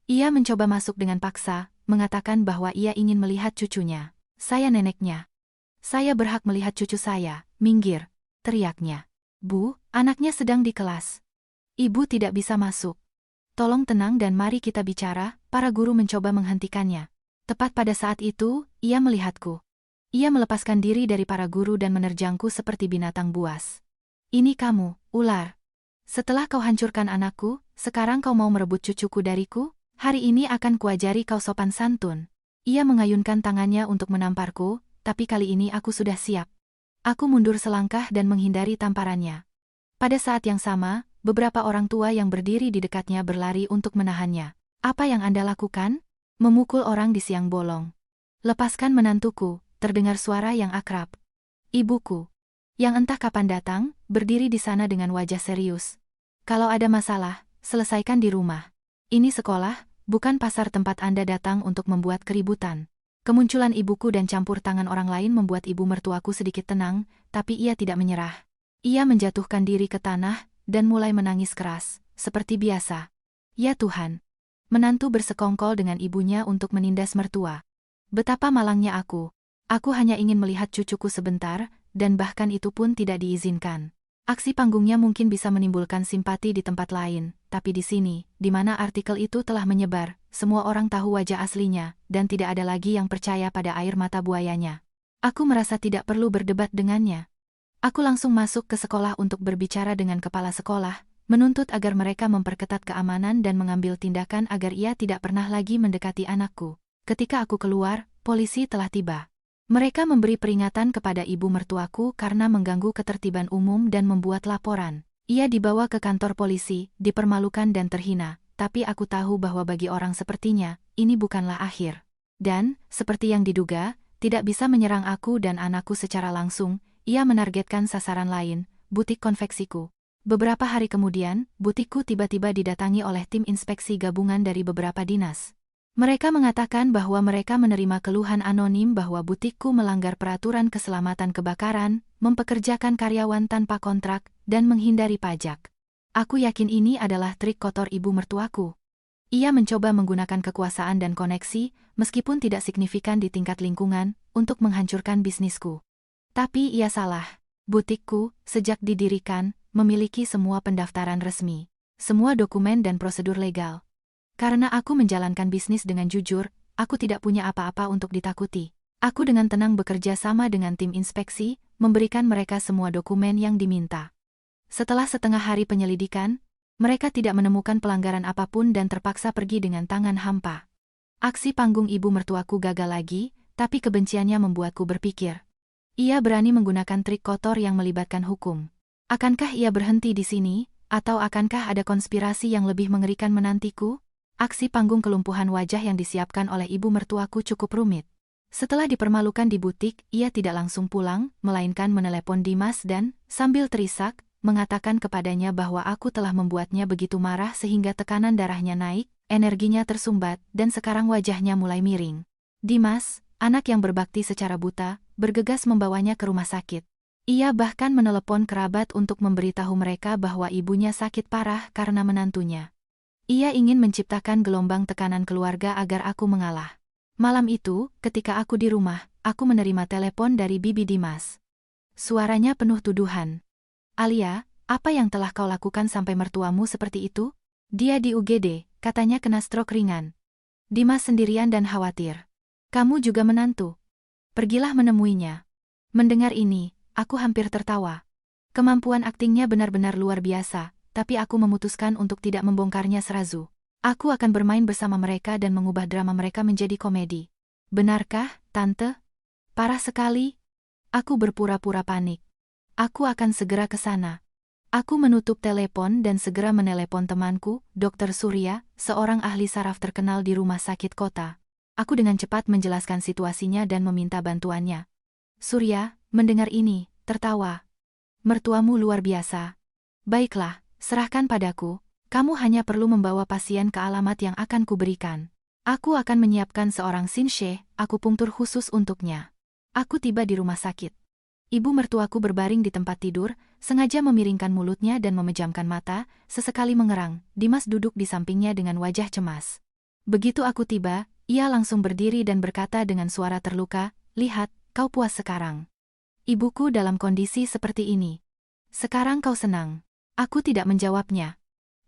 Ia mencoba masuk dengan paksa, mengatakan bahwa ia ingin melihat cucunya. Saya neneknya. Saya berhak melihat cucu saya, minggir, teriaknya. Bu, anaknya sedang di kelas. Ibu tidak bisa masuk. Tolong tenang dan mari kita bicara, para guru mencoba menghentikannya. Tepat pada saat itu, ia melihatku. Ia melepaskan diri dari para guru dan menerjangku seperti binatang buas. Ini kamu, ular. Setelah kau hancurkan anakku, sekarang kau mau merebut cucuku dariku? Hari ini akan kuajari kau sopan santun. Ia mengayunkan tangannya untuk menamparku, tapi kali ini aku sudah siap. Aku mundur selangkah dan menghindari tamparannya. Pada saat yang sama, beberapa orang tua yang berdiri di dekatnya berlari untuk menahannya. Apa yang Anda lakukan? Memukul orang di siang bolong. Lepaskan menantuku, terdengar suara yang akrab. Ibuku, yang entah kapan datang, berdiri di sana dengan wajah serius. Kalau ada masalah, selesaikan di rumah. Ini sekolah, bukan pasar tempat Anda datang untuk membuat keributan. Kemunculan ibuku dan campur tangan orang lain membuat ibu mertuaku sedikit tenang, tapi ia tidak menyerah. Ia menjatuhkan diri ke tanah, dan mulai menangis keras, seperti biasa. Ya Tuhan! Menantu bersekongkol dengan ibunya untuk menindas mertua. Betapa malangnya aku. Aku hanya ingin melihat cucuku sebentar, dan bahkan itu pun tidak diizinkan. Aksi panggungnya mungkin bisa menimbulkan simpati di tempat lain, tapi di sini, di mana artikel itu telah menyebar, semua orang tahu wajah aslinya, dan tidak ada lagi yang percaya pada air mata buayanya. Aku merasa tidak perlu berdebat dengannya. Aku langsung masuk ke sekolah untuk berbicara dengan kepala sekolah, menuntut agar mereka memperketat keamanan dan mengambil tindakan agar ia tidak pernah lagi mendekati anakku. Ketika aku keluar, polisi telah tiba. Mereka memberi peringatan kepada ibu mertuaku karena mengganggu ketertiban umum dan membuat laporan. Ia dibawa ke kantor polisi, dipermalukan dan terhina, tapi aku tahu bahwa bagi orang sepertinya, ini bukanlah akhir. Dan, seperti yang diduga, tidak bisa menyerang aku dan anakku secara langsung, ia menargetkan sasaran lain, butik konveksiku. Beberapa hari kemudian, butikku tiba-tiba didatangi oleh tim inspeksi gabungan dari beberapa dinas. Mereka mengatakan bahwa mereka menerima keluhan anonim bahwa butikku melanggar peraturan keselamatan kebakaran, mempekerjakan karyawan tanpa kontrak, dan menghindari pajak. Aku yakin ini adalah trik kotor ibu mertuaku. Ia mencoba menggunakan kekuasaan dan koneksi, meskipun tidak signifikan di tingkat lingkungan, untuk menghancurkan bisnisku. Tapi ia salah. Butikku, sejak didirikan, memiliki semua pendaftaran resmi, semua dokumen dan prosedur legal. Karena aku menjalankan bisnis dengan jujur, aku tidak punya apa-apa untuk ditakuti. Aku dengan tenang bekerja sama dengan tim inspeksi, memberikan mereka semua dokumen yang diminta. Setelah setengah hari penyelidikan, mereka tidak menemukan pelanggaran apapun dan terpaksa pergi dengan tangan hampa. Aksi panggung ibu mertuaku gagal lagi, tapi kebenciannya membuatku berpikir. Ia berani menggunakan trik kotor yang melibatkan hukum. Akankah ia berhenti di sini, atau akankah ada konspirasi yang lebih mengerikan menantiku? Aksi panggung kelumpuhan wajah yang disiapkan oleh ibu mertuaku cukup rumit. Setelah dipermalukan di butik, ia tidak langsung pulang, melainkan menelepon Dimas dan, sambil terisak, mengatakan kepadanya bahwa aku telah membuatnya begitu marah sehingga tekanan darahnya naik, energinya tersumbat, dan sekarang wajahnya mulai miring. Dimas, anak yang berbakti secara buta, bergegas membawanya ke rumah sakit. Ia bahkan menelepon kerabat untuk memberitahu mereka bahwa ibunya sakit parah karena menantunya. Ia ingin menciptakan gelombang tekanan keluarga agar aku mengalah. Malam itu, ketika aku di rumah, aku menerima telepon dari Bibi Dimas. Suaranya penuh tuduhan. Alia, apa yang telah kau lakukan sampai mertuamu seperti itu? Dia di UGD, katanya kena stroke ringan. Dimas sendirian dan khawatir. Kamu juga menantu. Pergilah menemuinya. Mendengar ini, aku hampir tertawa. Kemampuan aktingnya benar-benar luar biasa. Tapi aku memutuskan untuk tidak membongkarnya serazu. Aku akan bermain bersama mereka dan mengubah drama mereka menjadi komedi. Benarkah, Tante? Parah sekali. Aku berpura-pura panik. Aku akan segera ke sana. Aku menutup telepon dan segera menelepon temanku, Dr. Surya, seorang ahli saraf terkenal di rumah sakit kota. Aku dengan cepat menjelaskan situasinya dan meminta bantuannya. Surya, mendengar ini, tertawa. Mertuamu luar biasa. Baiklah, serahkan padaku. Kamu hanya perlu membawa pasien ke alamat yang akan kuberikan. Aku akan menyiapkan seorang Shinshe, akupunktur khusus untuknya. Aku tiba di rumah sakit. Ibu mertuaku berbaring di tempat tidur, sengaja memiringkan mulutnya dan memejamkan mata, sesekali mengerang. Dimas duduk di sampingnya dengan wajah cemas. Begitu aku tiba, ia langsung berdiri dan berkata dengan suara terluka, "Lihat, kau puas sekarang. Ibuku dalam kondisi seperti ini. Sekarang kau senang." Aku tidak menjawabnya.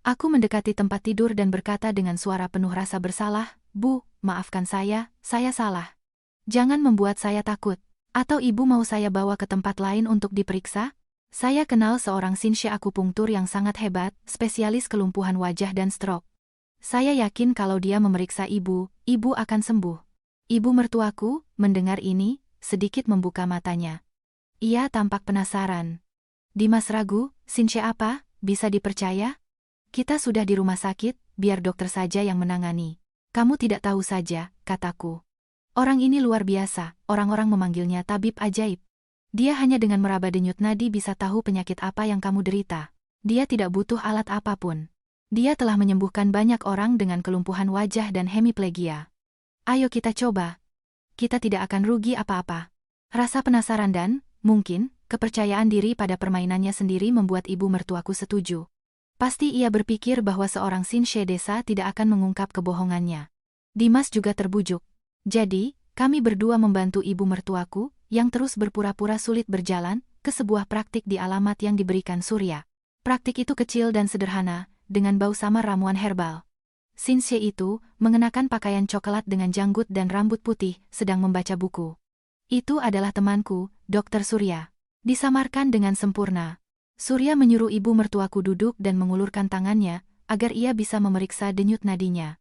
Aku mendekati tempat tidur dan berkata dengan suara penuh rasa bersalah, "Bu, maafkan saya salah. Jangan membuat saya takut. Atau ibu mau saya bawa ke tempat lain untuk diperiksa? Saya kenal seorang Shinshe akupunktur yang sangat hebat, spesialis kelumpuhan wajah dan stroke. Saya yakin kalau dia memeriksa ibu akan sembuh." Ibu mertuaku, mendengar ini, sedikit membuka matanya. Ia tampak penasaran. "Dimas ragu, Shinshe apa, bisa dipercaya? Kita sudah di rumah sakit, biar dokter saja yang menangani." "Kamu tidak tahu saja," kataku. "Orang ini luar biasa, orang-orang memanggilnya tabib ajaib. Dia hanya dengan meraba denyut nadi bisa tahu penyakit apa yang kamu derita. Dia tidak butuh alat apapun. Dia telah menyembuhkan banyak orang dengan kelumpuhan wajah dan hemiplegia. Ayo kita coba. Kita tidak akan rugi apa-apa." Rasa penasaran dan, mungkin, kepercayaan diri pada permainannya sendiri membuat ibu mertuaku setuju. Pasti ia berpikir bahwa seorang Shinshe desa tidak akan mengungkap kebohongannya. Dimas juga terbujuk. Jadi, kami berdua membantu ibu mertuaku, yang terus berpura-pura sulit berjalan, ke sebuah praktik di alamat yang diberikan Surya. Praktik itu kecil dan sederhana, dengan bau samar ramuan herbal. Shinshe itu, mengenakan pakaian coklat dengan janggut dan rambut putih, sedang membaca buku. Itu adalah temanku, Dr. Surya. Disamarkan dengan sempurna. Surya menyuruh ibu mertuaku duduk dan mengulurkan tangannya, agar ia bisa memeriksa denyut nadinya.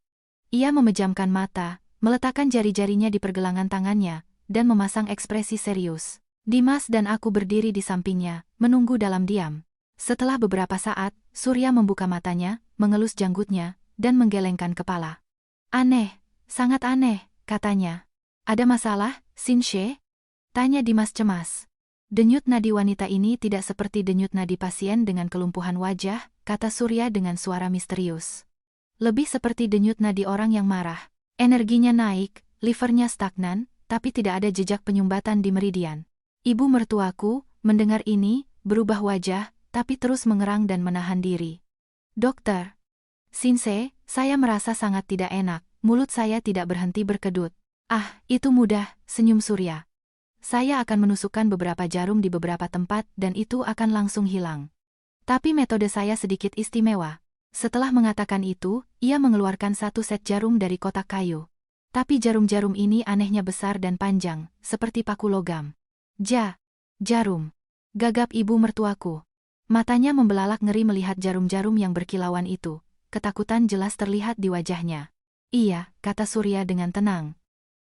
Ia memejamkan mata, meletakkan jari-jarinya di pergelangan tangannya, dan memasang ekspresi serius. Dimas dan aku berdiri di sampingnya, menunggu dalam diam. Setelah beberapa saat, Surya membuka matanya, mengelus janggutnya, dan menggelengkan kepala. "Aneh, sangat aneh," katanya. "Ada masalah, Shinshe?" tanya Dimas cemas. "Denyut nadi wanita ini tidak seperti denyut nadi pasien dengan kelumpuhan wajah," kata Surya dengan suara misterius. "Lebih seperti denyut nadi orang yang marah. Energinya naik, livernya stagnan, tapi tidak ada jejak penyumbatan di meridian." Ibu mertuaku, mendengar ini, berubah wajah, tapi terus mengerang dan menahan diri. "Dokter Shinshe, saya merasa sangat tidak enak, mulut saya tidak berhenti berkedut." "Ah, itu mudah," senyum Surya. "Saya akan menusukkan beberapa jarum di beberapa tempat dan itu akan langsung hilang. Tapi metode saya sedikit istimewa." Setelah mengatakan itu, ia mengeluarkan satu set jarum dari kotak kayu. Tapi jarum-jarum ini anehnya besar dan panjang, seperti paku logam. Jarum. Gagap ibu mertuaku. Matanya membelalak ngeri melihat jarum-jarum yang berkilauan itu. Ketakutan jelas terlihat di wajahnya. "Iya," kata Surya dengan tenang.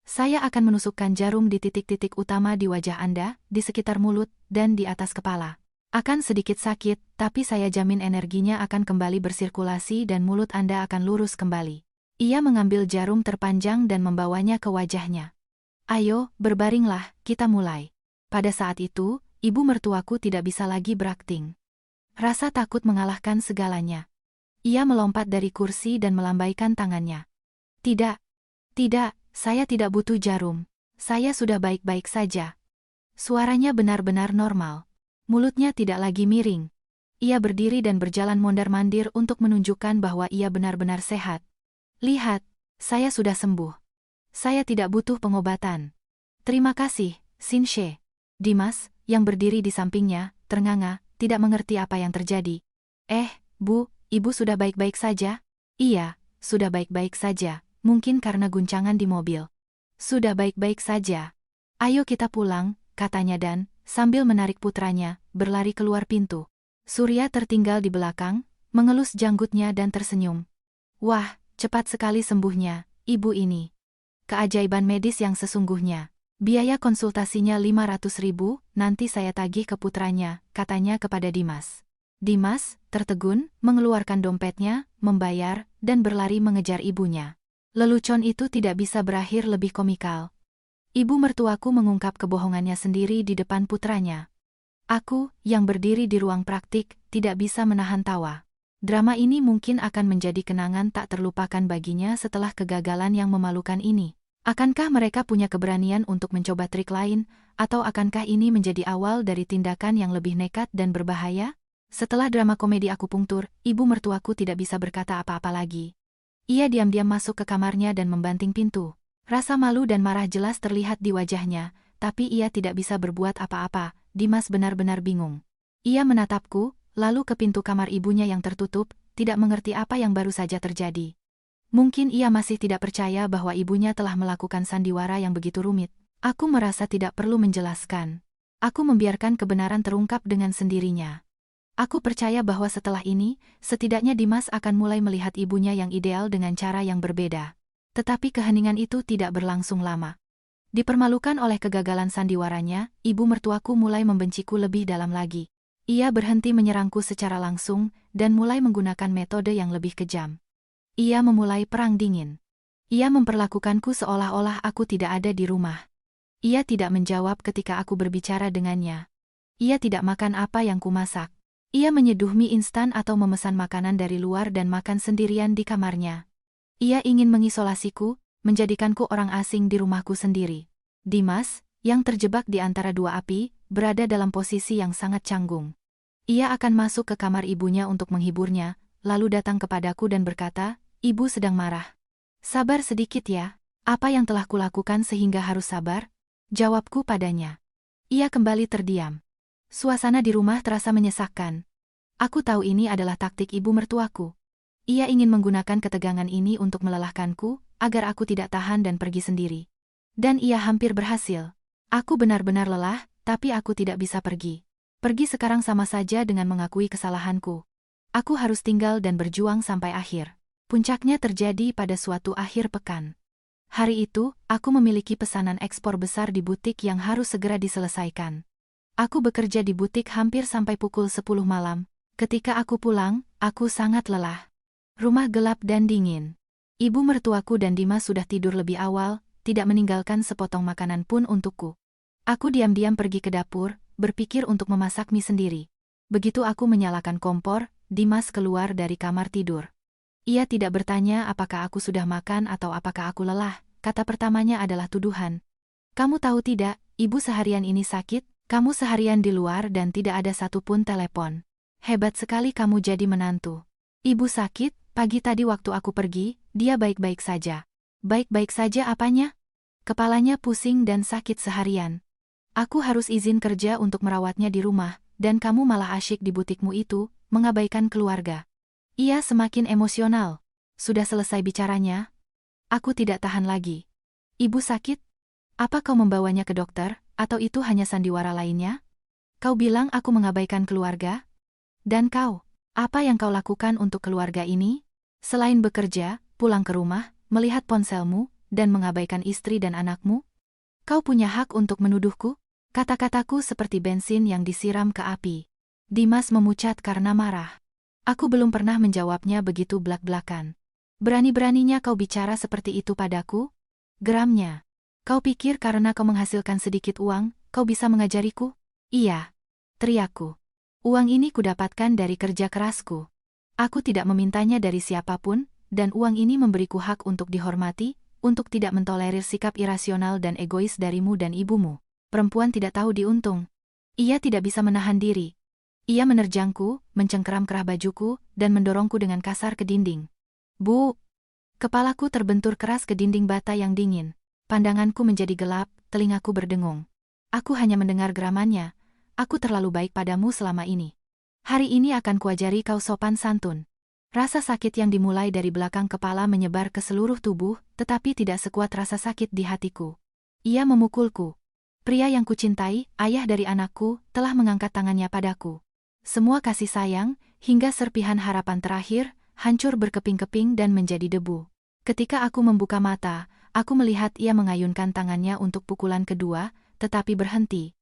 "Saya akan menusukkan jarum di titik-titik utama di wajah Anda, di sekitar mulut, dan di atas kepala. Akan sedikit sakit, tapi saya jamin energinya akan kembali bersirkulasi dan mulut Anda akan lurus kembali." Ia mengambil jarum terpanjang dan membawanya ke wajahnya. "Ayo, berbaringlah, kita mulai." Pada saat itu, ibu mertuaku tidak bisa lagi berakting. Rasa takut mengalahkan segalanya. Ia melompat dari kursi dan melambaikan tangannya. Tidak, saya tidak butuh jarum. Saya sudah baik-baik saja." Suaranya benar-benar normal. Mulutnya tidak lagi miring. Ia berdiri dan berjalan mondar-mandir untuk menunjukkan bahwa ia benar-benar sehat. "Lihat, saya sudah sembuh. Saya tidak butuh pengobatan." "Terima kasih, Shinshe." Dimas, yang berdiri di sampingnya, ternganga, tidak mengerti apa yang terjadi. Bu, ibu sudah baik-baik saja?" "Iya, sudah baik-baik saja, mungkin karena guncangan di mobil." "Sudah baik-baik saja. Ayo kita pulang," katanya dan, sambil menarik putranya, berlari keluar pintu. Surya tertinggal di belakang, mengelus janggutnya dan tersenyum. "Wah, cepat sekali sembuhnya, ibu ini." keajaiban medis yang sesungguhnya. Biaya konsultasinya 500.000, nanti saya tagih ke putranya, katanya kepada Dimas. Dimas, tertegun, mengeluarkan dompetnya, membayar, dan berlari mengejar ibunya. Lelucon itu tidak bisa berakhir lebih komikal. Ibu mertuaku mengungkap kebohongannya sendiri di depan putranya. Aku, yang berdiri di ruang praktik, tidak bisa menahan tawa. Drama ini mungkin akan menjadi kenangan tak terlupakan baginya setelah kegagalan yang memalukan ini. Akankah mereka punya keberanian untuk mencoba trik lain, atau akankah ini menjadi awal dari tindakan yang lebih nekat dan berbahaya? Setelah drama komedi akupunktur, ibu mertuaku tidak bisa berkata apa-apa lagi. Ia diam-diam masuk ke kamarnya dan membanting pintu. Rasa malu dan marah jelas terlihat di wajahnya, tapi ia tidak bisa berbuat apa-apa. Dimas benar-benar bingung. Ia menatapku, lalu ke pintu kamar ibunya yang tertutup, tidak mengerti apa yang baru saja terjadi. Mungkin ia masih tidak percaya bahwa ibunya telah melakukan sandiwara yang begitu rumit. Aku merasa tidak perlu menjelaskan. Aku membiarkan kebenaran terungkap dengan sendirinya. Aku percaya bahwa setelah ini, setidaknya Dimas akan mulai melihat ibunya yang ideal dengan cara yang berbeda. Tetapi keheningan itu tidak berlangsung lama. Dipermalukan oleh kegagalan sandiwaranya, ibu mertuaku mulai membenciku lebih dalam lagi. Ia berhenti menyerangku secara langsung, dan mulai menggunakan metode yang lebih kejam. Ia memulai perang dingin. Ia memperlakukanku seolah-olah aku tidak ada di rumah. Ia tidak menjawab ketika aku berbicara dengannya. Ia tidak makan apa yang kumasak. Ia menyeduh mie instan atau memesan makanan dari luar dan makan sendirian di kamarnya. Ia ingin mengisolasiku, menjadikanku orang asing di rumahku sendiri. Dimas, yang terjebak di antara dua api, berada dalam posisi yang sangat canggung. Ia akan masuk ke kamar ibunya untuk menghiburnya, lalu datang kepadaku dan berkata, "Ibu sedang marah. Sabar sedikit ya, apa yang telah kulakukan sehingga harus sabar?" Jawabku padanya. Ia kembali terdiam. Suasana di rumah terasa menyesakkan. Aku tahu ini adalah taktik ibu mertuaku. Ia ingin menggunakan ketegangan ini untuk melelahkanku, agar aku tidak tahan dan pergi sendiri. Dan ia hampir berhasil. Aku benar-benar lelah, tapi aku tidak bisa pergi. Pergi sekarang sama saja dengan mengakui kesalahanku. Aku harus tinggal dan berjuang sampai akhir. Puncaknya terjadi pada suatu akhir pekan. Hari itu, aku memiliki pesanan ekspor besar di butik yang harus segera diselesaikan. Aku bekerja di butik hampir sampai pukul 10 malam. Ketika aku pulang, aku sangat lelah. Rumah gelap dan dingin. Ibu mertuaku dan Dimas sudah tidur lebih awal, tidak meninggalkan sepotong makanan pun untukku. Aku diam-diam pergi ke dapur, berpikir untuk memasak mie sendiri. Begitu aku menyalakan kompor, Dimas keluar dari kamar tidur. Ia tidak bertanya apakah aku sudah makan atau apakah aku lelah. Kata pertamanya adalah tuduhan. "Kamu tahu tidak, ibu seharian ini sakit, kamu seharian di luar dan tidak ada satupun telepon. Hebat sekali kamu jadi menantu." "Ibu sakit, pagi tadi waktu aku pergi, dia baik-baik saja." "Baik-baik saja apanya?" "Kepalanya pusing dan sakit seharian. Aku harus izin kerja untuk merawatnya di rumah, dan kamu malah asyik di butikmu itu, mengabaikan keluarga." Ia semakin emosional. Sudah selesai bicaranya, aku tidak tahan lagi. "Ibu sakit? Apa kau membawanya ke dokter, atau itu hanya sandiwara lainnya? Kau bilang aku mengabaikan keluarga? Dan kau, apa yang kau lakukan untuk keluarga ini? Selain bekerja, pulang ke rumah, melihat ponselmu, dan mengabaikan istri dan anakmu? Kau punya hak untuk menuduhku?" Kata-kataku seperti bensin yang disiram ke api. Dimas memucat karena marah. Aku belum pernah menjawabnya begitu blak-blakan. "Berani-beraninya kau bicara seperti itu padaku?" Geramnya. "Kau pikir karena kau menghasilkan sedikit uang, kau bisa mengajariku?" "Iya," teriakku. "Uang ini kudapatkan dari kerja kerasku. Aku tidak memintanya dari siapapun, dan uang ini memberiku hak untuk dihormati, untuk tidak mentolerir sikap irasional dan egois darimu dan ibumu." Perempuan tidak tahu diuntung. Ia tidak bisa menahan diri. Ia menerjangku, mencengkeram kerah bajuku, dan mendorongku dengan kasar ke dinding. "Bu!" Kepalaku terbentur keras ke dinding bata yang dingin. Pandanganku menjadi gelap, telingaku berdengung. Aku hanya mendengar geramannya. "Aku terlalu baik padamu selama ini. Hari ini akan kuajari kau sopan santun." Rasa sakit yang dimulai dari belakang kepala menyebar ke seluruh tubuh, tetapi tidak sekuat rasa sakit di hatiku. Ia memukulku. Pria yang kucintai, ayah dari anakku, telah mengangkat tangannya padaku. Semua kasih sayang, hingga serpihan harapan terakhir, hancur berkeping-keping dan menjadi debu. Ketika aku membuka mata, aku melihat ia mengayunkan tangannya untuk pukulan kedua, tetapi berhenti.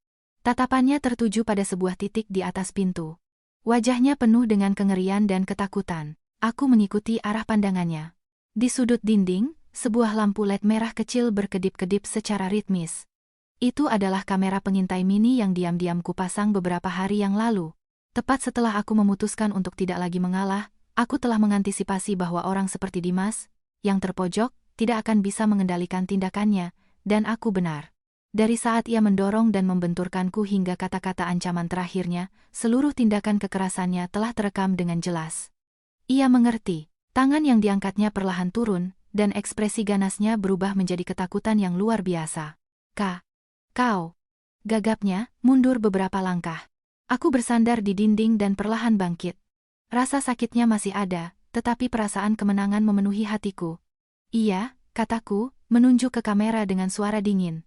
Tatapannya tertuju pada sebuah titik di atas pintu. Wajahnya penuh dengan kengerian dan ketakutan. Aku mengikuti arah pandangannya. Di sudut dinding, sebuah lampu LED merah kecil berkedip-kedip secara ritmis. Itu adalah kamera pengintai mini yang diam-diam kupasang beberapa hari yang lalu. Tepat setelah aku memutuskan untuk tidak lagi mengalah, aku telah mengantisipasi bahwa orang seperti Dimas, yang terpojok, tidak akan bisa mengendalikan tindakannya, dan aku benar. Dari saat ia mendorong dan membenturkanku hingga kata-kata ancaman terakhirnya, seluruh tindakan kekerasannya telah terekam dengan jelas. Ia mengerti. Tangan yang diangkatnya perlahan turun, dan ekspresi ganasnya berubah menjadi ketakutan yang luar biasa. Kau, gagapnya, mundur beberapa langkah. Aku bersandar di dinding dan perlahan bangkit. Rasa sakitnya masih ada, tetapi perasaan kemenangan memenuhi hatiku. Iya, kataku, menunjuk ke kamera dengan suara dingin.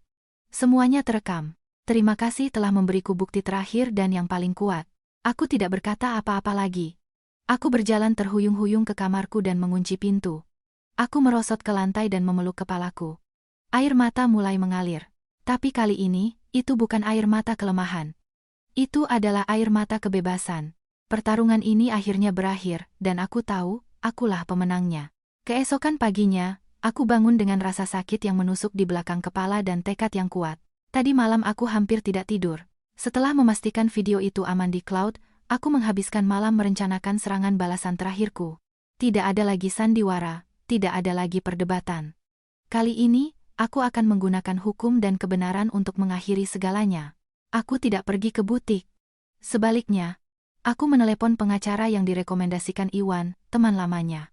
Semuanya terekam. Terima kasih telah memberiku bukti terakhir dan yang paling kuat. Aku tidak berkata apa-apa lagi. Aku berjalan terhuyung-huyung ke kamarku dan mengunci pintu. Aku merosot ke lantai dan memeluk kepalaku. Air mata mulai mengalir. Tapi kali ini, itu bukan air mata kelemahan. Itu adalah air mata kebebasan. Pertarungan ini akhirnya berakhir, dan aku tahu, akulah pemenangnya. Keesokan paginya, aku bangun dengan rasa sakit yang menusuk di belakang kepala dan tekad yang kuat. Tadi malam aku hampir tidak tidur. Setelah memastikan video itu aman di cloud, aku menghabiskan malam merencanakan serangan balasan terakhirku. Tidak ada lagi sandiwara, tidak ada lagi perdebatan. Kali ini, aku akan menggunakan hukum dan kebenaran untuk mengakhiri segalanya. Aku tidak pergi ke butik. Sebaliknya, aku menelepon pengacara yang direkomendasikan Iwan, teman lamanya.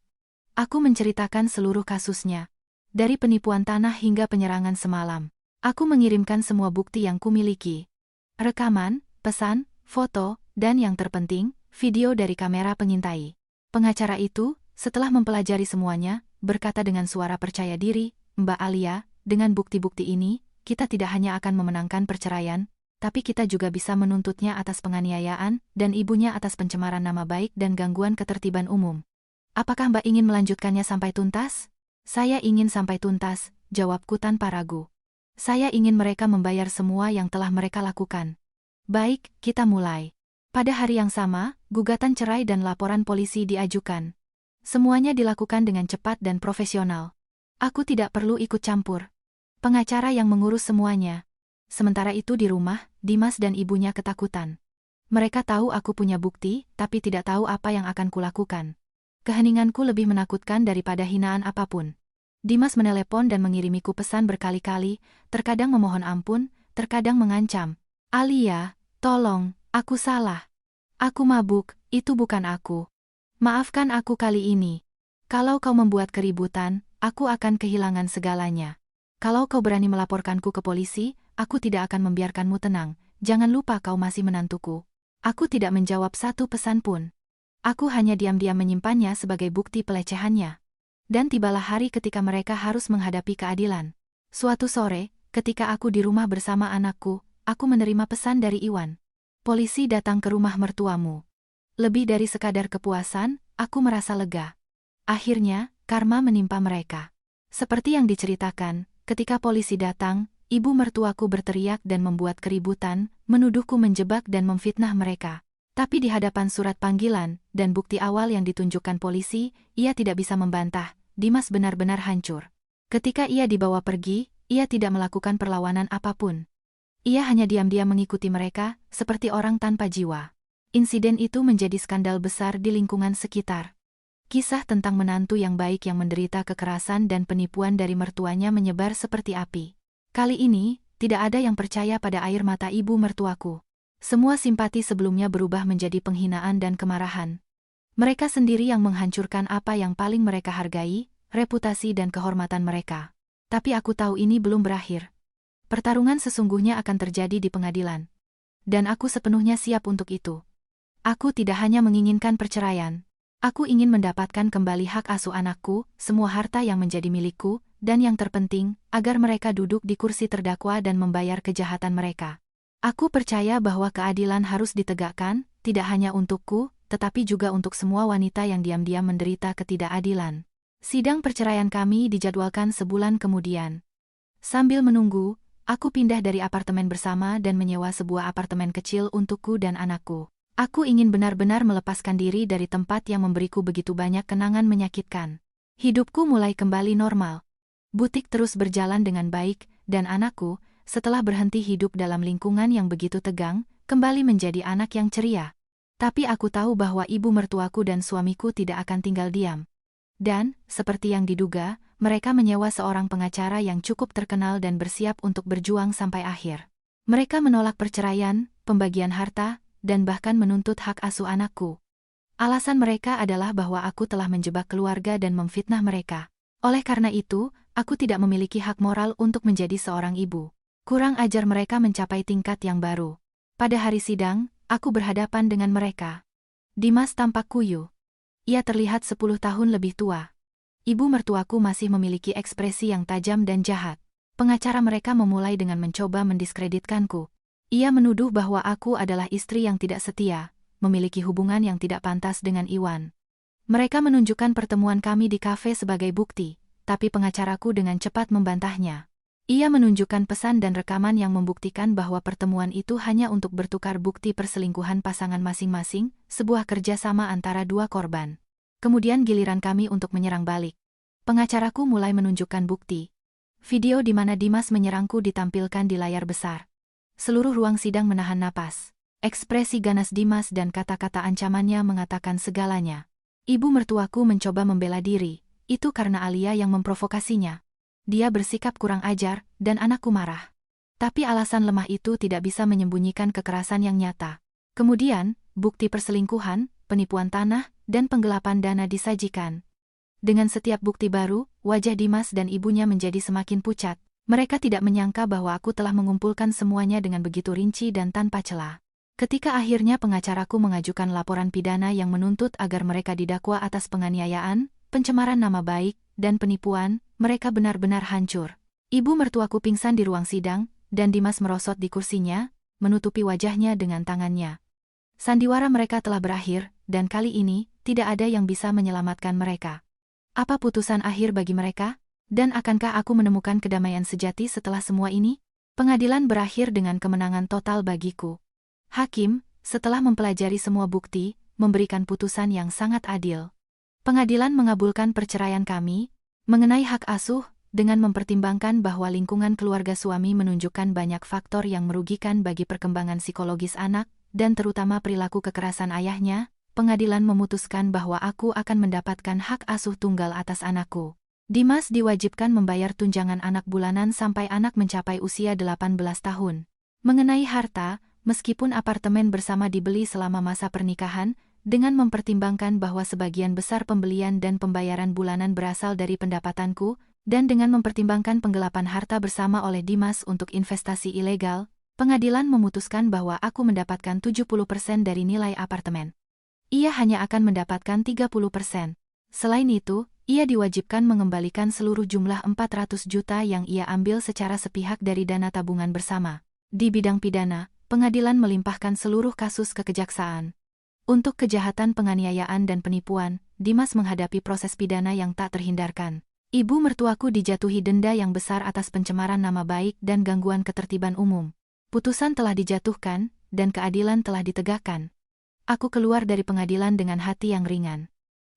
Aku menceritakan seluruh kasusnya. Dari penipuan tanah hingga penyerangan semalam. Aku mengirimkan semua bukti yang kumiliki. Rekaman, pesan, foto, dan yang terpenting, video dari kamera pengintai. Pengacara itu, setelah mempelajari semuanya, berkata dengan suara percaya diri, Mbak Alia, dengan bukti-bukti ini, kita tidak hanya akan memenangkan perceraian, tapi kita juga bisa menuntutnya atas penganiayaan, dan ibunya atas pencemaran nama baik dan gangguan ketertiban umum. Apakah Mbak ingin melanjutkannya sampai tuntas? Saya ingin sampai tuntas, jawabku tanpa ragu. Saya ingin mereka membayar semua yang telah mereka lakukan. Baik, kita mulai. Pada hari yang sama, gugatan cerai dan laporan polisi diajukan. Semuanya dilakukan dengan cepat dan profesional. Aku tidak perlu ikut campur. Pengacara yang mengurus semuanya. Sementara itu di rumah, Dimas dan ibunya ketakutan. Mereka tahu aku punya bukti, tapi tidak tahu apa yang akan kulakukan. Keheninganku lebih menakutkan daripada hinaan apapun. Dimas menelepon dan mengirimiku pesan berkali-kali, terkadang memohon ampun, terkadang mengancam. Alia, tolong, aku salah. Aku mabuk, itu bukan aku. Maafkan aku kali ini. Kalau kau membuat keributan, aku akan kehilangan segalanya. Kalau kau berani melaporkanku ke polisi, aku tidak akan membiarkanmu tenang. Jangan lupa kau masih menantuku. Aku tidak menjawab satu pesan pun. Aku hanya diam-diam menyimpannya sebagai bukti pelecehannya. Dan tibalah hari ketika mereka harus menghadapi keadilan. Suatu sore, ketika aku di rumah bersama anakku, aku menerima pesan dari Iwan. Polisi datang ke rumah mertuamu. Lebih dari sekadar kepuasan, aku merasa lega. Akhirnya, karma menimpa mereka. Seperti yang diceritakan, ketika polisi datang, ibu mertuaku berteriak dan membuat keributan, menuduhku menjebak dan memfitnah mereka. Tapi di hadapan surat panggilan dan bukti awal yang ditunjukkan polisi, ia tidak bisa membantah. Dimas benar-benar hancur. Ketika ia dibawa pergi, ia tidak melakukan perlawanan apapun. Ia hanya diam-diam mengikuti mereka, seperti orang tanpa jiwa. Insiden itu menjadi skandal besar di lingkungan sekitar. Kisah tentang menantu yang baik yang menderita kekerasan dan penipuan dari mertuanya menyebar seperti api. Kali ini, tidak ada yang percaya pada air mata ibu mertuaku. Semua simpati sebelumnya berubah menjadi penghinaan dan kemarahan. Mereka sendiri yang menghancurkan apa yang paling mereka hargai, reputasi dan kehormatan mereka. Tapi aku tahu ini belum berakhir. Pertarungan sesungguhnya akan terjadi di pengadilan. Dan aku sepenuhnya siap untuk itu. Aku tidak hanya menginginkan perceraian. Aku ingin mendapatkan kembali hak asuh anakku, semua harta yang menjadi milikku, dan yang terpenting, agar mereka duduk di kursi terdakwa dan membayar kejahatan mereka. Aku percaya bahwa keadilan harus ditegakkan, tidak hanya untukku, tetapi juga untuk semua wanita yang diam-diam menderita ketidakadilan. Sidang perceraian kami dijadwalkan sebulan kemudian. Sambil menunggu, aku pindah dari apartemen bersama dan menyewa sebuah apartemen kecil untukku dan anakku. Aku ingin benar-benar melepaskan diri dari tempat yang memberiku begitu banyak kenangan menyakitkan. Hidupku mulai kembali normal. Butik terus berjalan dengan baik, dan anakku, setelah berhenti hidup dalam lingkungan yang begitu tegang, kembali menjadi anak yang ceria. Tapi aku tahu bahwa ibu mertuaku dan suamiku tidak akan tinggal diam. Dan, seperti yang diduga, mereka menyewa seorang pengacara yang cukup terkenal dan bersiap untuk berjuang sampai akhir. Mereka menolak perceraian, pembagian harta, dan bahkan menuntut hak asuh anakku. Alasan mereka adalah bahwa aku telah menjebak keluarga dan memfitnah mereka. Oleh karena itu, aku tidak memiliki hak moral untuk menjadi seorang ibu. Kurang ajar mereka mencapai tingkat yang baru. Pada hari sidang, aku berhadapan dengan mereka. Dimas tampak kuyu. Ia terlihat 10 tahun lebih tua. Ibu mertuaku masih memiliki ekspresi yang tajam dan jahat. Pengacara mereka memulai dengan mencoba mendiskreditkanku. Ia menuduh bahwa aku adalah istri yang tidak setia, memiliki hubungan yang tidak pantas dengan Iwan. Mereka menunjukkan pertemuan kami di kafe sebagai bukti, tapi pengacaraku dengan cepat membantahnya. Ia menunjukkan pesan dan rekaman yang membuktikan bahwa pertemuan itu hanya untuk bertukar bukti perselingkuhan pasangan masing-masing, sebuah kerjasama antara dua korban. Kemudian giliran kami untuk menyerang balik. Pengacaraku mulai menunjukkan bukti. Video di mana Dimas menyerangku ditampilkan di layar besar. Seluruh ruang sidang menahan napas. Ekspresi ganas Dimas dan kata-kata ancamannya mengatakan segalanya. Ibu mertuaku mencoba membela diri, itu karena Alia yang memprovokasinya. Dia bersikap kurang ajar, dan anakku marah. Tapi alasan lemah itu tidak bisa menyembunyikan kekerasan yang nyata. Kemudian, bukti perselingkuhan, penipuan tanah, dan penggelapan dana disajikan. Dengan setiap bukti baru, wajah Dimas dan ibunya menjadi semakin pucat. Mereka tidak menyangka bahwa aku telah mengumpulkan semuanya dengan begitu rinci dan tanpa celah. Ketika akhirnya pengacaraku mengajukan laporan pidana yang menuntut agar mereka didakwa atas penganiayaan, pencemaran nama baik, dan penipuan, mereka benar-benar hancur. Ibu mertuaku pingsan di ruang sidang, dan Dimas merosot di kursinya, menutupi wajahnya dengan tangannya. Sandiwara mereka telah berakhir, dan kali ini, tidak ada yang bisa menyelamatkan mereka. Apa putusan akhir bagi mereka? Dan akankah aku menemukan kedamaian sejati setelah semua ini? Pengadilan berakhir dengan kemenangan total bagiku. Hakim, setelah mempelajari semua bukti, memberikan putusan yang sangat adil. Pengadilan mengabulkan perceraian kami, mengenai hak asuh, dengan mempertimbangkan bahwa lingkungan keluarga suami menunjukkan banyak faktor yang merugikan bagi perkembangan psikologis anak, dan terutama perilaku kekerasan ayahnya, pengadilan memutuskan bahwa aku akan mendapatkan hak asuh tunggal atas anakku. Dimas diwajibkan membayar tunjangan anak bulanan sampai anak mencapai usia 18 tahun. Mengenai harta, meskipun apartemen bersama dibeli selama masa pernikahan, dengan mempertimbangkan bahwa sebagian besar pembelian dan pembayaran bulanan berasal dari pendapatanku, dan dengan mempertimbangkan penggelapan harta bersama oleh Dimas untuk investasi ilegal, pengadilan memutuskan bahwa aku mendapatkan 70% dari nilai apartemen. Ia hanya akan mendapatkan 30%. Selain itu, ia diwajibkan mengembalikan seluruh jumlah 400 juta yang ia ambil secara sepihak dari dana tabungan bersama. Di bidang pidana, pengadilan melimpahkan seluruh kasus ke kejaksaan. Untuk kejahatan penganiayaan dan penipuan, Dimas menghadapi proses pidana yang tak terhindarkan. Ibu mertuaku dijatuhi denda yang besar atas pencemaran nama baik dan gangguan ketertiban umum. Putusan telah dijatuhkan, dan keadilan telah ditegakkan. Aku keluar dari pengadilan dengan hati yang ringan.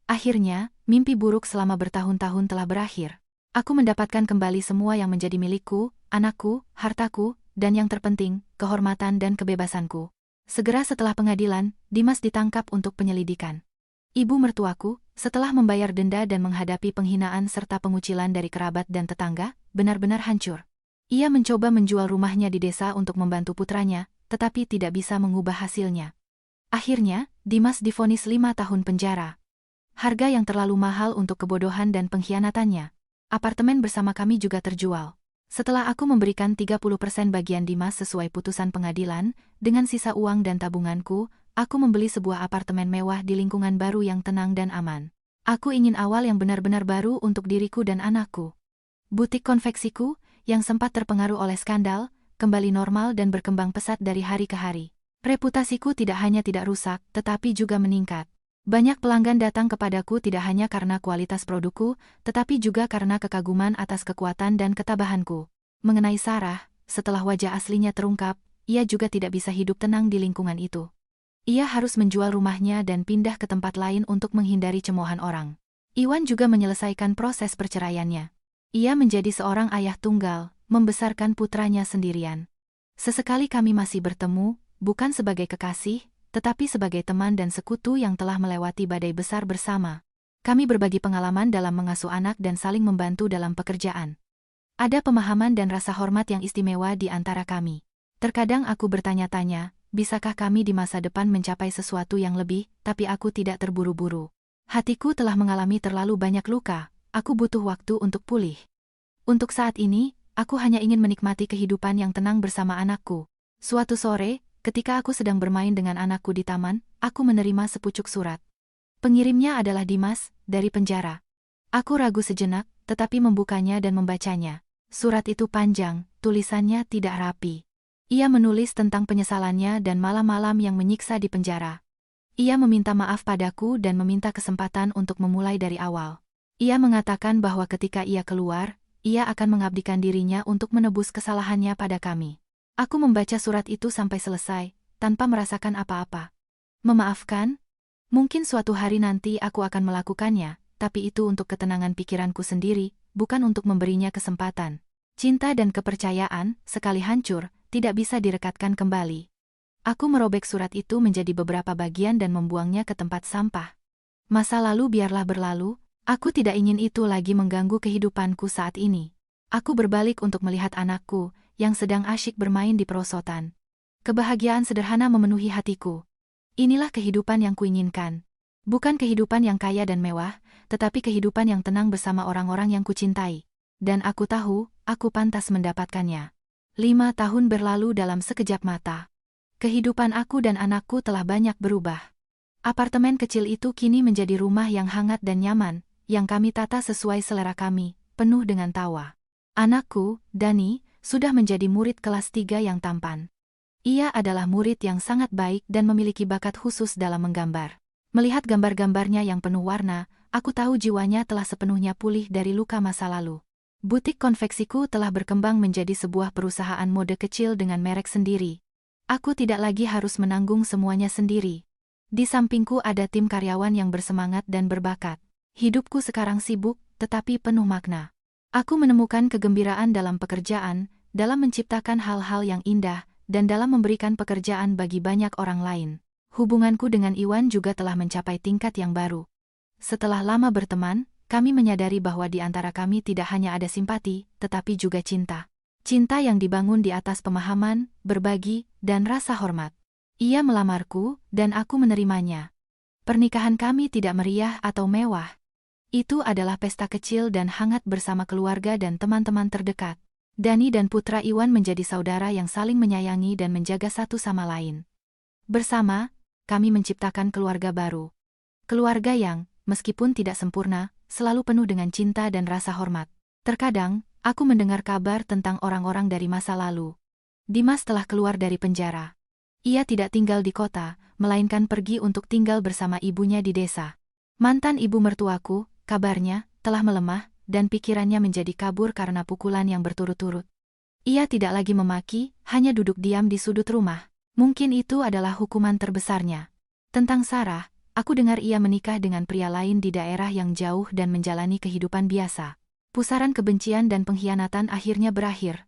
Akhirnya, mimpi buruk selama bertahun-tahun telah berakhir. Aku mendapatkan kembali semua yang menjadi milikku, anakku, hartaku, dan yang terpenting, kehormatan dan kebebasanku. Segera setelah pengadilan, Dimas ditangkap untuk penyelidikan. Ibu mertuaku, setelah membayar denda dan menghadapi penghinaan serta pengucilan dari kerabat dan tetangga, benar-benar hancur. Ia mencoba menjual rumahnya di desa untuk membantu putranya, tetapi tidak bisa mengubah hasilnya. Akhirnya, Dimas divonis 5 tahun penjara. Harga yang terlalu mahal untuk kebodohan dan pengkhianatannya. Apartemen bersama kami juga terjual. Setelah aku memberikan 30% bagian Dimas sesuai putusan pengadilan, dengan sisa uang dan tabunganku, aku membeli sebuah apartemen mewah di lingkungan baru yang tenang dan aman. Aku ingin awal yang benar-benar baru untuk diriku dan anakku. Butik konveksiku, yang sempat terpengaruh oleh skandal, kembali normal dan berkembang pesat dari hari ke hari. Reputasiku tidak hanya tidak rusak, tetapi juga meningkat. Banyak pelanggan datang kepadaku tidak hanya karena kualitas produkku, tetapi juga karena kekaguman atas kekuatan dan ketabahanku. Mengenai Sarah, setelah wajah aslinya terungkap, ia juga tidak bisa hidup tenang di lingkungan itu. Ia harus menjual rumahnya dan pindah ke tempat lain untuk menghindari cemoohan orang. Iwan juga menyelesaikan proses perceraiannya. Ia menjadi seorang ayah tunggal, membesarkan putranya sendirian. Sesekali kami masih bertemu, bukan sebagai kekasih, tetapi sebagai teman dan sekutu yang telah melewati badai besar bersama. Kami berbagi pengalaman dalam mengasuh anak dan saling membantu dalam pekerjaan. Ada pemahaman dan rasa hormat yang istimewa di antara kami. Terkadang aku bertanya-tanya, bisakah kami di masa depan mencapai sesuatu yang lebih, tapi aku tidak terburu-buru. Hatiku telah mengalami terlalu banyak luka, aku butuh waktu untuk pulih. Untuk saat ini, aku hanya ingin menikmati kehidupan yang tenang bersama anakku. Suatu sore, ketika aku sedang bermain dengan anakku di taman, aku menerima sepucuk surat. Pengirimnya adalah Dimas, dari penjara. Aku ragu sejenak, tetapi membukanya dan membacanya. Surat itu panjang, tulisannya tidak rapi. Ia menulis tentang penyesalannya dan malam-malam yang menyiksa di penjara. Ia meminta maaf padaku dan meminta kesempatan untuk memulai dari awal. Ia mengatakan bahwa ketika ia keluar, ia akan mengabdikan dirinya untuk menebus kesalahannya pada kami. Aku membaca surat itu sampai selesai, tanpa merasakan apa-apa. Memaafkan? Mungkin suatu hari nanti aku akan melakukannya, tapi itu untuk ketenangan pikiranku sendiri, bukan untuk memberinya kesempatan. Cinta dan kepercayaan, sekali hancur, tidak bisa direkatkan kembali. Aku merobek surat itu menjadi beberapa bagian dan membuangnya ke tempat sampah. Masa lalu biarlah berlalu, aku tidak ingin itu lagi mengganggu kehidupanku saat ini. Aku berbalik untuk melihat anakku, yang sedang asyik bermain di perosotan. Kebahagiaan sederhana memenuhi hatiku. Inilah kehidupan yang kuinginkan. Bukan kehidupan yang kaya dan mewah, tetapi kehidupan yang tenang bersama orang-orang yang kucintai. Dan aku tahu, aku pantas mendapatkannya. 5 tahun berlalu dalam sekejap mata. Kehidupan aku dan anakku telah banyak berubah. Apartemen kecil itu kini menjadi rumah yang hangat dan nyaman, yang kami tata sesuai selera kami, penuh dengan tawa. Anakku, Dani, sudah menjadi murid kelas 3 yang tampan. Ia adalah murid yang sangat baik dan memiliki bakat khusus dalam menggambar. Melihat gambar-gambarnya yang penuh warna, aku tahu jiwanya telah sepenuhnya pulih dari luka masa lalu. Butik konveksiku telah berkembang menjadi sebuah perusahaan mode kecil dengan merek sendiri. Aku tidak lagi harus menanggung semuanya sendiri. Di sampingku ada tim karyawan yang bersemangat dan berbakat. Hidupku sekarang sibuk, tetapi penuh makna. Aku menemukan kegembiraan dalam pekerjaan, dalam menciptakan hal-hal yang indah, dan dalam memberikan pekerjaan bagi banyak orang lain. Hubunganku dengan Iwan juga telah mencapai tingkat yang baru. Setelah lama berteman, kami menyadari bahwa di antara kami tidak hanya ada simpati, tetapi juga cinta. Cinta yang dibangun di atas pemahaman, berbagi, dan rasa hormat. Ia melamarku, dan aku menerimanya. Pernikahan kami tidak meriah atau mewah. Itu adalah pesta kecil dan hangat bersama keluarga dan teman-teman terdekat. Dani dan putra Iwan menjadi saudara yang saling menyayangi dan menjaga satu sama lain. Bersama, kami menciptakan keluarga baru. Keluarga yang, meskipun tidak sempurna, selalu penuh dengan cinta dan rasa hormat. Terkadang, aku mendengar kabar tentang orang-orang dari masa lalu. Dimas telah keluar dari penjara. Ia tidak tinggal di kota, melainkan pergi untuk tinggal bersama ibunya di desa. Mantan ibu mertuaku, kabarnya, telah melemah, dan pikirannya menjadi kabur karena pukulan yang berturut-turut. Ia tidak lagi memaki, hanya duduk diam di sudut rumah. Mungkin itu adalah hukuman terbesarnya. Tentang Sarah, aku dengar ia menikah dengan pria lain di daerah yang jauh dan menjalani kehidupan biasa. Pusaran kebencian dan pengkhianatan akhirnya berakhir.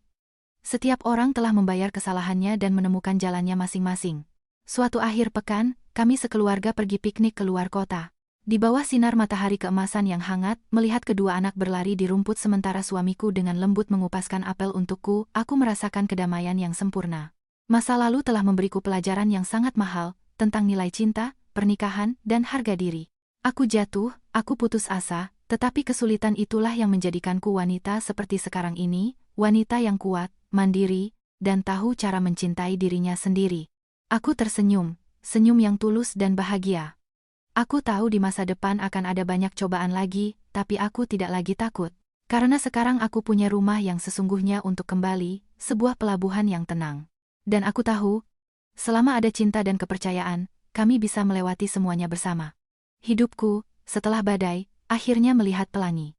Setiap orang telah membayar kesalahannya dan menemukan jalannya masing-masing. Suatu akhir pekan, kami sekeluarga pergi piknik ke luar kota. Di bawah sinar matahari keemasan yang hangat, melihat kedua anak berlari di rumput sementara suamiku dengan lembut mengupaskan apel untukku, aku merasakan kedamaian yang sempurna. Masa lalu telah memberiku pelajaran yang sangat mahal, tentang nilai cinta, pernikahan, dan harga diri. Aku jatuh, aku putus asa, tetapi kesulitan itulah yang menjadikanku wanita seperti sekarang ini, wanita yang kuat, mandiri, dan tahu cara mencintai dirinya sendiri. Aku tersenyum, senyum yang tulus dan bahagia. Aku tahu di masa depan akan ada banyak cobaan lagi, tapi aku tidak lagi takut. Karena sekarang aku punya rumah yang sesungguhnya untuk kembali, sebuah pelabuhan yang tenang. Dan aku tahu, selama ada cinta dan kepercayaan, kami bisa melewati semuanya bersama. Hidupku, setelah badai, akhirnya melihat pelangi.